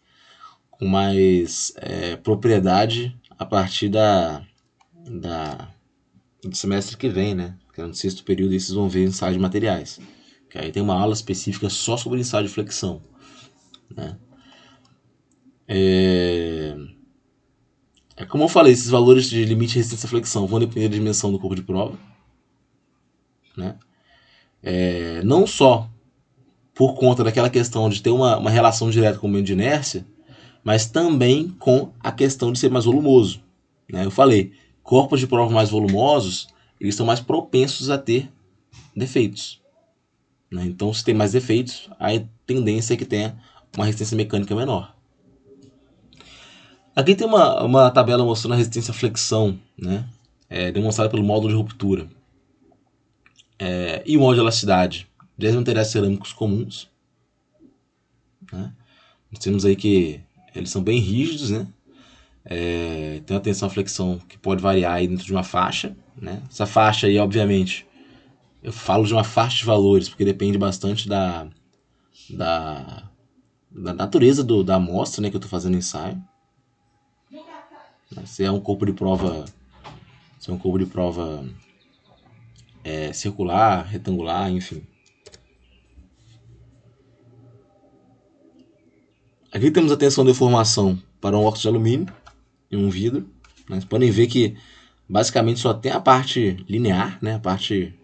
propriedade a partir do semestre que vem, né? Que é no 6º período, e vocês vão ver ensaio de materiais. Que aí tem uma aula específica só sobre ensaio de flexão, né? Como eu falei, esses valores de limite de resistência à flexão vão depender da dimensão do corpo de prova, né? Não só por conta daquela questão de ter uma relação direta com o momento de inércia, mas também com a questão de ser mais volumoso, né? Eu falei, corpos de prova mais volumosos, eles são mais propensos a ter defeitos, né? Então, se tem mais defeitos, a tendência é que tenha uma resistência mecânica menor. Aqui tem uma tabela mostrando a resistência à flexão, né? Demonstrada pelo módulo de ruptura. E o módulo de elasticidade de materiais cerâmicos comuns, né? Nós temos aí que eles são bem rígidos, né? Tem uma tensão à flexão que pode variar aí dentro de uma faixa, né? Essa faixa aí, obviamente, eu falo de uma faixa de valores, porque depende bastante da natureza da amostra, né, que eu estou fazendo ensaio. Se é um corpo de prova circular, retangular, enfim. Aqui temos a tensão de deformação para um óxido de alumínio e um vidro, né? Vocês podem ver que basicamente só tem a parte linear, né? A parte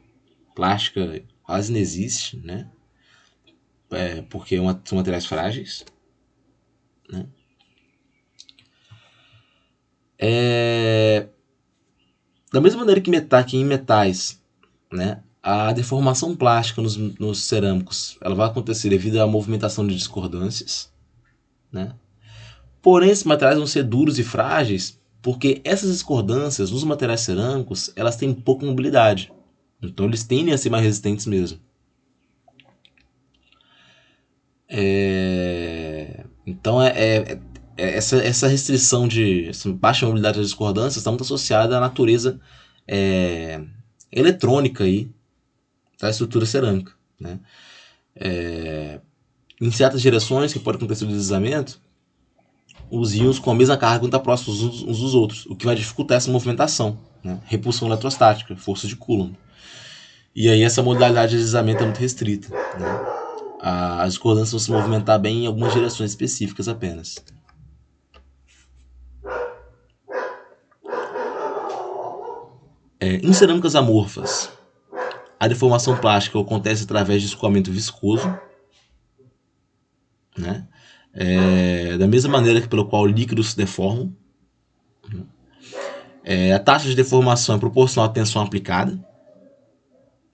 plástica quase não existe, né? Porque são materiais frágeis, né? Da mesma maneira que em metais, né, a deformação plástica nos cerâmicos ela vai acontecer devido à movimentação de discordâncias, né? Porém, esses materiais vão ser duros e frágeis porque essas discordâncias nos materiais cerâmicos elas têm pouca mobilidade. Então, eles tendem a ser mais resistentes mesmo. Então, essa restrição essa baixa mobilidade das discordâncias está muito associada à natureza eletrônica aí da estrutura cerâmica, né? Em certas direções que pode acontecer o deslizamento, os íons com a mesma carga vão estar próximos uns dos outros, o que vai dificultar essa movimentação, né? Repulsão eletrostática, força de Coulomb. E aí essa modalidade de deslizamento é muito restrita, né? as discordâncias vão se movimentar bem em algumas direções específicas apenas. Em cerâmicas amorfas, a deformação plástica acontece através de escoamento viscoso, né? Da mesma maneira que pelo qual líquidos se deformam. A taxa de deformação é proporcional à tensão aplicada.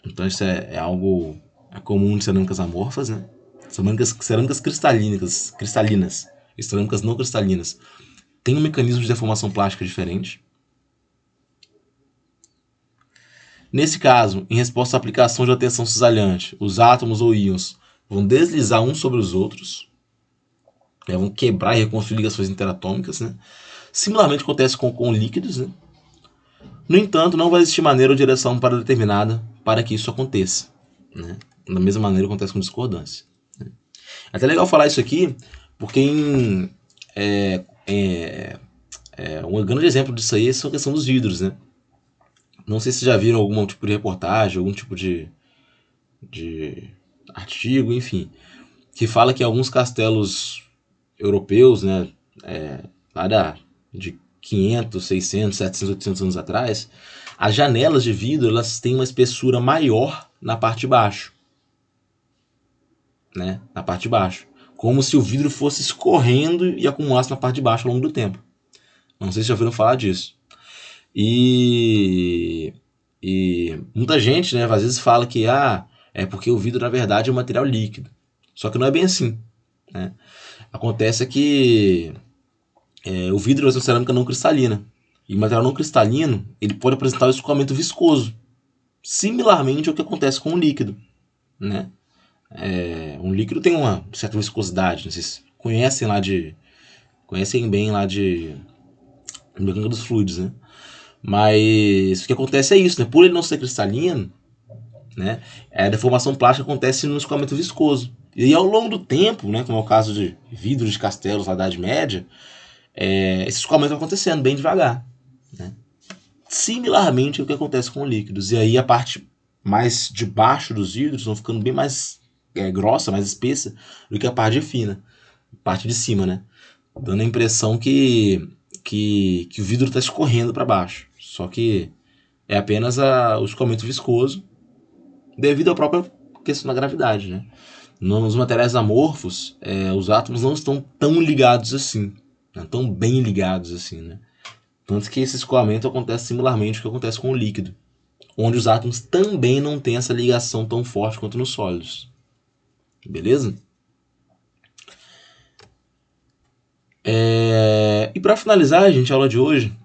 Então isso é algo comum de cerâmicas amorfas, né? Cerâmicas cristalinas e cerâmicas não cristalinas têm um mecanismo de deformação plástica diferente. Nesse caso, em resposta à aplicação de uma tensão cisalhante, os átomos ou íons vão deslizar uns sobre os outros, vão quebrar e reconstruir ligações interatômicas, né? Similarmente acontece com líquidos, né? No entanto, não vai existir maneira ou direção determinada para que isso aconteça, né? Da mesma maneira acontece com discordância. Né? É até legal falar isso aqui, porque um grande exemplo disso aí é a questão dos vidros, né? Não sei se já viram algum tipo de reportagem, algum tipo de artigo, enfim, que fala que alguns castelos europeus, né, lá de 500, 600, 700, 800 anos atrás, as janelas de vidro elas têm uma espessura maior na parte de baixo, né, na parte de baixo, como se o vidro fosse escorrendo e acumulasse na parte de baixo ao longo do tempo. Não sei se já ouviram falar disso. E muita gente, né, às vezes fala que é porque o vidro na verdade é um material líquido. Só que não é bem assim, né? Acontece que o vidro é uma cerâmica não cristalina. E o material não cristalino ele pode apresentar um escoamento viscoso, similarmente ao que acontece com o líquido, né? Um líquido tem uma certa viscosidade, vocês conhecem bem lá de mecânica dos fluidos, né? Mas o que acontece é isso, né? Por ele não ser cristalino, né? A deformação plástica acontece no escoamento viscoso. E ao longo do tempo, né, como é o caso de vidros de castelos lá da Idade Média, esse escoamento vai acontecendo bem devagar, né? Similarmente ao que acontece com líquidos. E aí a parte mais de baixo dos vidros vão ficando bem mais grossa, mais espessa do que a parte fina, a parte de cima, né? Dando a impressão que o vidro está escorrendo para baixo. Só que é apenas o escoamento viscoso devido à própria questão da gravidade, né? Nos materiais amorfos, os átomos não estão tão ligados assim, né? Tão bem ligados assim, né? Tanto que esse escoamento acontece similarmente ao que acontece com o líquido, onde os átomos também não têm essa ligação tão forte quanto nos sólidos. Beleza? E para finalizar, gente, a aula de hoje,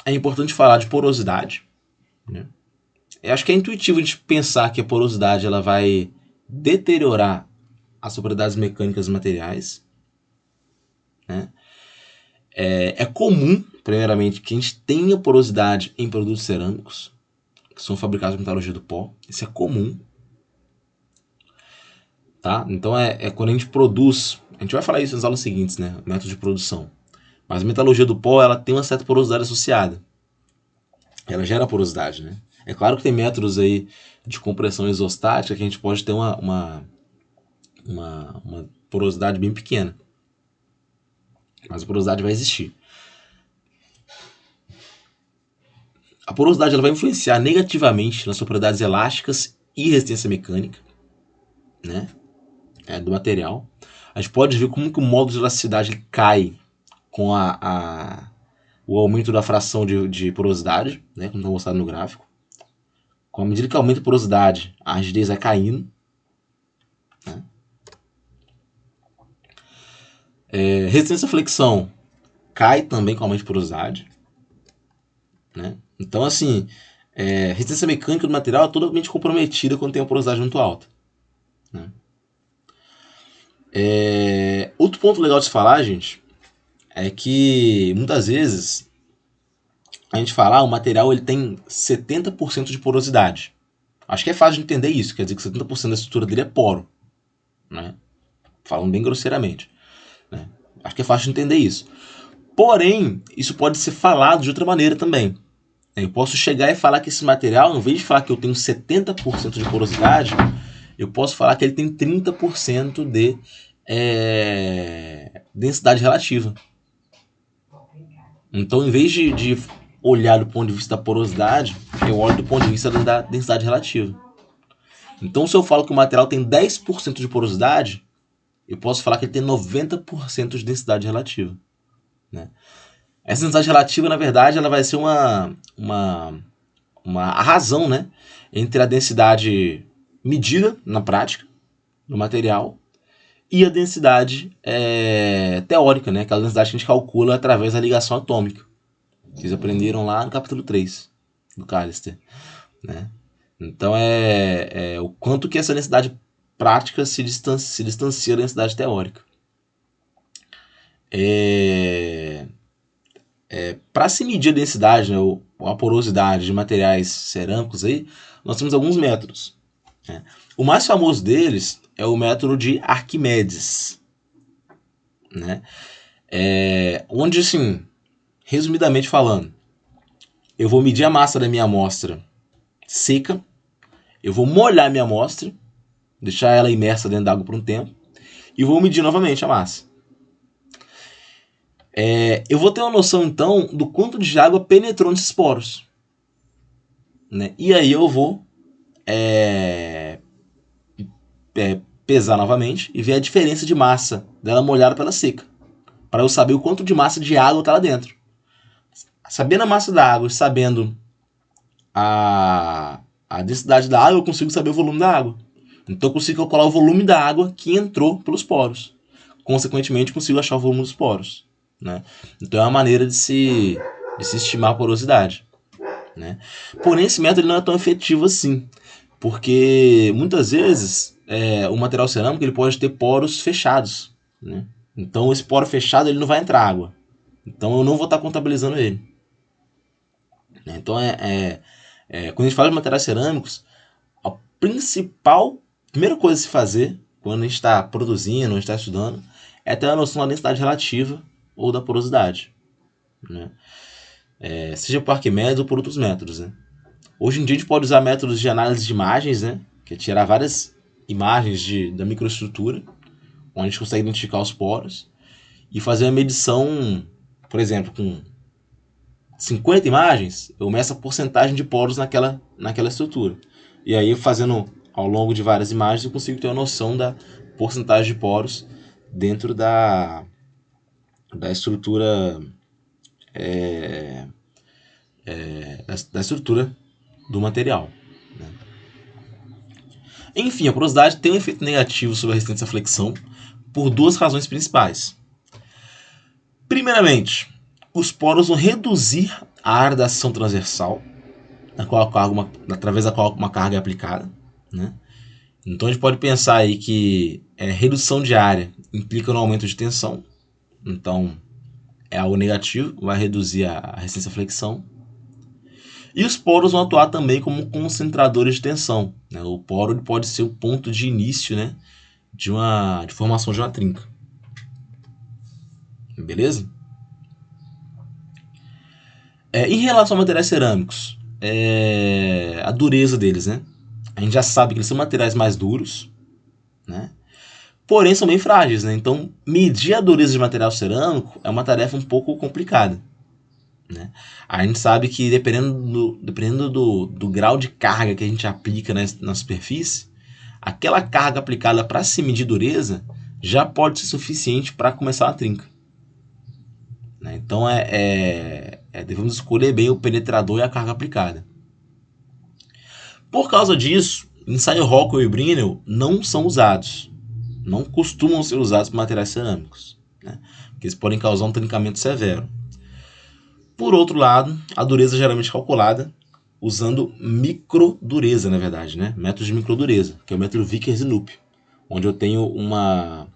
é importante falar de porosidade, né? Eu acho que é intuitivo a gente pensar que a porosidade ela vai deteriorar as propriedades mecânicas dos materiais, né? É comum, primeiramente, que a gente tenha porosidade em produtos cerâmicos, que são fabricados com metalurgia do pó. Isso é comum. Tá? Então, quando a gente produz... A gente vai falar isso nas aulas seguintes, né? Método de produção. Mas a metalurgia do pó ela tem uma certa porosidade associada. Ela gera porosidade, né? É claro que tem métodos aí de compressão isostática que a gente pode ter uma porosidade bem pequena. Mas a porosidade vai existir. A porosidade ela vai influenciar negativamente nas propriedades elásticas e resistência mecânica, né, do material. A gente pode ver como que o módulo de elasticidade cai com o aumento da fração de porosidade, né, como está mostrado no gráfico. Com a medida que aumenta a porosidade, a rigidez vai caindo. Né. Resistência à flexão cai também com o aumento de porosidade. Né. Então, assim, resistência mecânica do material é totalmente comprometida quando tem uma porosidade muito alta. Né. Outro ponto legal de se falar, gente, é que muitas vezes a gente fala o material ele tem 70% de porosidade. Acho que é fácil de entender isso, quer dizer que 70% da estrutura dele é poro. Né? Falando bem grosseiramente. Né? Acho que é fácil de entender isso. Porém, isso pode ser falado de outra maneira também. Eu posso chegar e falar que esse material, em vez de falar que eu tenho 70% de porosidade, eu posso falar que ele tem 30% de densidade relativa. Então, em vez de olhar do ponto de vista da porosidade, eu olho do ponto de vista da densidade relativa. Então, se eu falo que o material tem 10% de porosidade, eu posso falar que ele tem 90% de densidade relativa. Né? Essa densidade relativa, na verdade, ela vai ser a razão, né, entre a densidade medida na prática do material e a densidade teórica, né, aquela densidade que a gente calcula através da ligação atômica. Vocês aprenderam lá no capítulo 3 do Callister. Né? Então, o quanto que essa densidade prática se distancia da densidade teórica. Para se medir a densidade, né, ou a porosidade de materiais cerâmicos, aí, nós temos alguns métodos. Né? O mais famoso deles é o método de Arquimedes. Né? Onde, assim, resumidamente falando, eu vou medir a massa da minha amostra seca, eu vou molhar minha amostra, deixar ela imersa dentro da água por um tempo, e vou medir novamente a massa. Eu vou ter uma noção, então, do quanto de água penetrou nesses poros. Né? E aí eu vou pesar novamente e ver a diferença de massa dela molhada pela seca, para eu saber o quanto de massa de água está lá dentro. Sabendo a massa da água e sabendo a densidade da água, eu consigo saber o volume da água. Então eu consigo calcular o volume da água que entrou pelos poros. Consequentemente, consigo achar o volume dos poros. Né? Então é uma maneira de se estimar a porosidade. Né? Porém, esse método não é tão efetivo assim, porque muitas vezes o material cerâmico ele pode ter poros fechados. Né? Então esse poro fechado ele não vai entrar água. Então eu não vou estar contabilizando ele. Então quando a gente fala de materiais cerâmicos, a primeira coisa a se fazer quando a gente está produzindo, ou está estudando, é ter a noção da densidade relativa ou da porosidade. Né? Seja por Arquimedes ou por outros métodos. Né? Hoje em dia a gente pode usar métodos de análise de imagens, né? Que é tirar várias imagens da microestrutura, onde a gente consegue identificar os poros, e fazer uma medição, por exemplo, com 50 imagens, eu meço a porcentagem de poros naquela estrutura. E aí, fazendo ao longo de várias imagens, eu consigo ter uma noção da porcentagem de poros dentro da estrutura da estrutura do material. Né? Enfim, a porosidade tem um efeito negativo sobre a resistência à flexão por duas razões principais. Primeiramente, os poros vão reduzir a área da ação transversal, através da qual uma carga é aplicada. Né? Então a gente pode pensar aí que redução de área implica no aumento de tensão. Então é algo negativo, vai reduzir a resistência à flexão. E os poros vão atuar também como concentradores de tensão. Né? O poro pode ser o ponto de início, né, de formação de uma trinca. Beleza? Em relação a materiais cerâmicos, a dureza deles, né? A gente já sabe que eles são materiais mais duros, né? Porém são bem frágeis, né? Então medir a dureza de material cerâmico é uma tarefa um pouco complicada. Né? A gente sabe que dependendo do grau de carga que a gente aplica na superfície, aquela carga aplicada para se medir dureza já pode ser suficiente para começar a trinca. Né? Então devemos escolher bem o penetrador e a carga aplicada. Por causa disso, ensaio Rockwell e Brinell não são usados, não costumam ser usados para materiais cerâmicos, né? Porque eles podem causar um trincamento severo. Por outro lado, a dureza é geralmente calculada usando microdureza, na verdade, né? Método de microdureza, que é o método Vickers e Knupp, onde eu tenho uma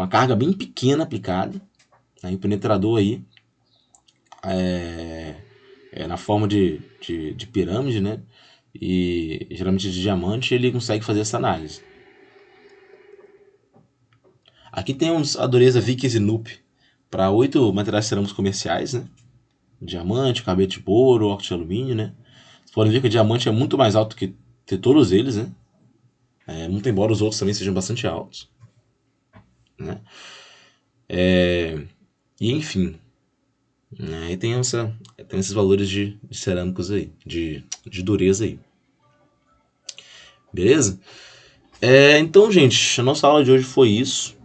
carga bem pequena aplicada, né? E o penetrador aí na forma de pirâmide, né? E geralmente de diamante, ele consegue fazer essa análise. Aqui temos a dureza Vickers e Knupp para 8 materiais cerâmicos comerciais, né? Diamante, carbeto de boro, óxido de alumínio, né? Vocês podem ver que o diamante é muito mais alto que todos eles, né? muito embora os outros também sejam bastante altos, né? E enfim, né? E tem esses valores de cerâmicos aí, de dureza aí. Beleza? Então, gente, a nossa aula de hoje foi isso.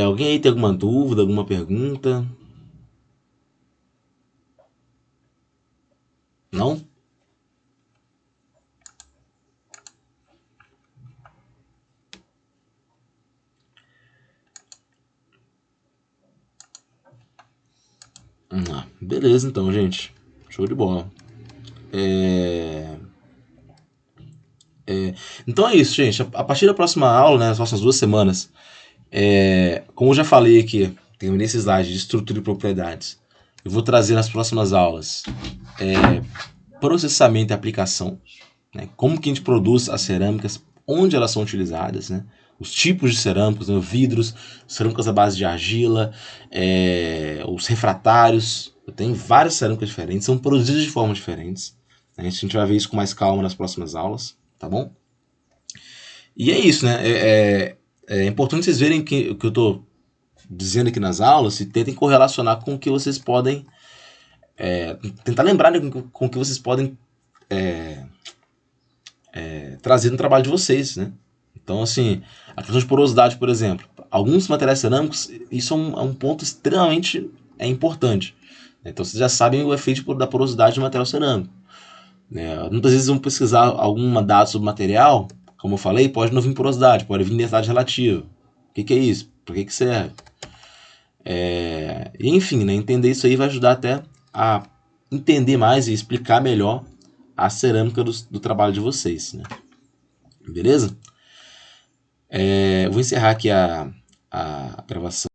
Alguém aí tem alguma dúvida, alguma pergunta? Não? Beleza, então, gente. Show de bola. Então é isso, gente. A partir da próxima aula, né, nas próximas 2 semanas, como eu já falei aqui, terminei esse slide de estrutura e propriedades. Eu vou trazer nas próximas aulas processamento e aplicação, né, como que a gente produz as cerâmicas, onde elas são utilizadas, né, os tipos de cerâmicos, né, vidros, cerâmicas à base de argila, os refratários. Eu tenho várias cerâmicas diferentes, são produzidas de formas diferentes. Né, a gente vai ver isso com mais calma nas próximas aulas, tá bom? E é isso, né? É importante vocês verem que o que eu estou dizendo aqui nas aulas e tentem correlacionar com o que vocês podem. Tentar lembrar, né, com o que vocês podem trazer no trabalho de vocês, né? Então, assim, a questão de porosidade, por exemplo. Alguns materiais cerâmicos, isso é um ponto extremamente importante. Então, vocês já sabem o efeito da porosidade do material cerâmico. Muitas vezes vão pesquisar alguma dado sobre o material, como eu falei, pode não vir porosidade, pode vir densidade relativa. O que é isso? Para que serve? Enfim, né, entender isso aí vai ajudar até a entender mais e explicar melhor a cerâmica do trabalho de vocês. Né? Beleza? Eu vou encerrar aqui a gravação.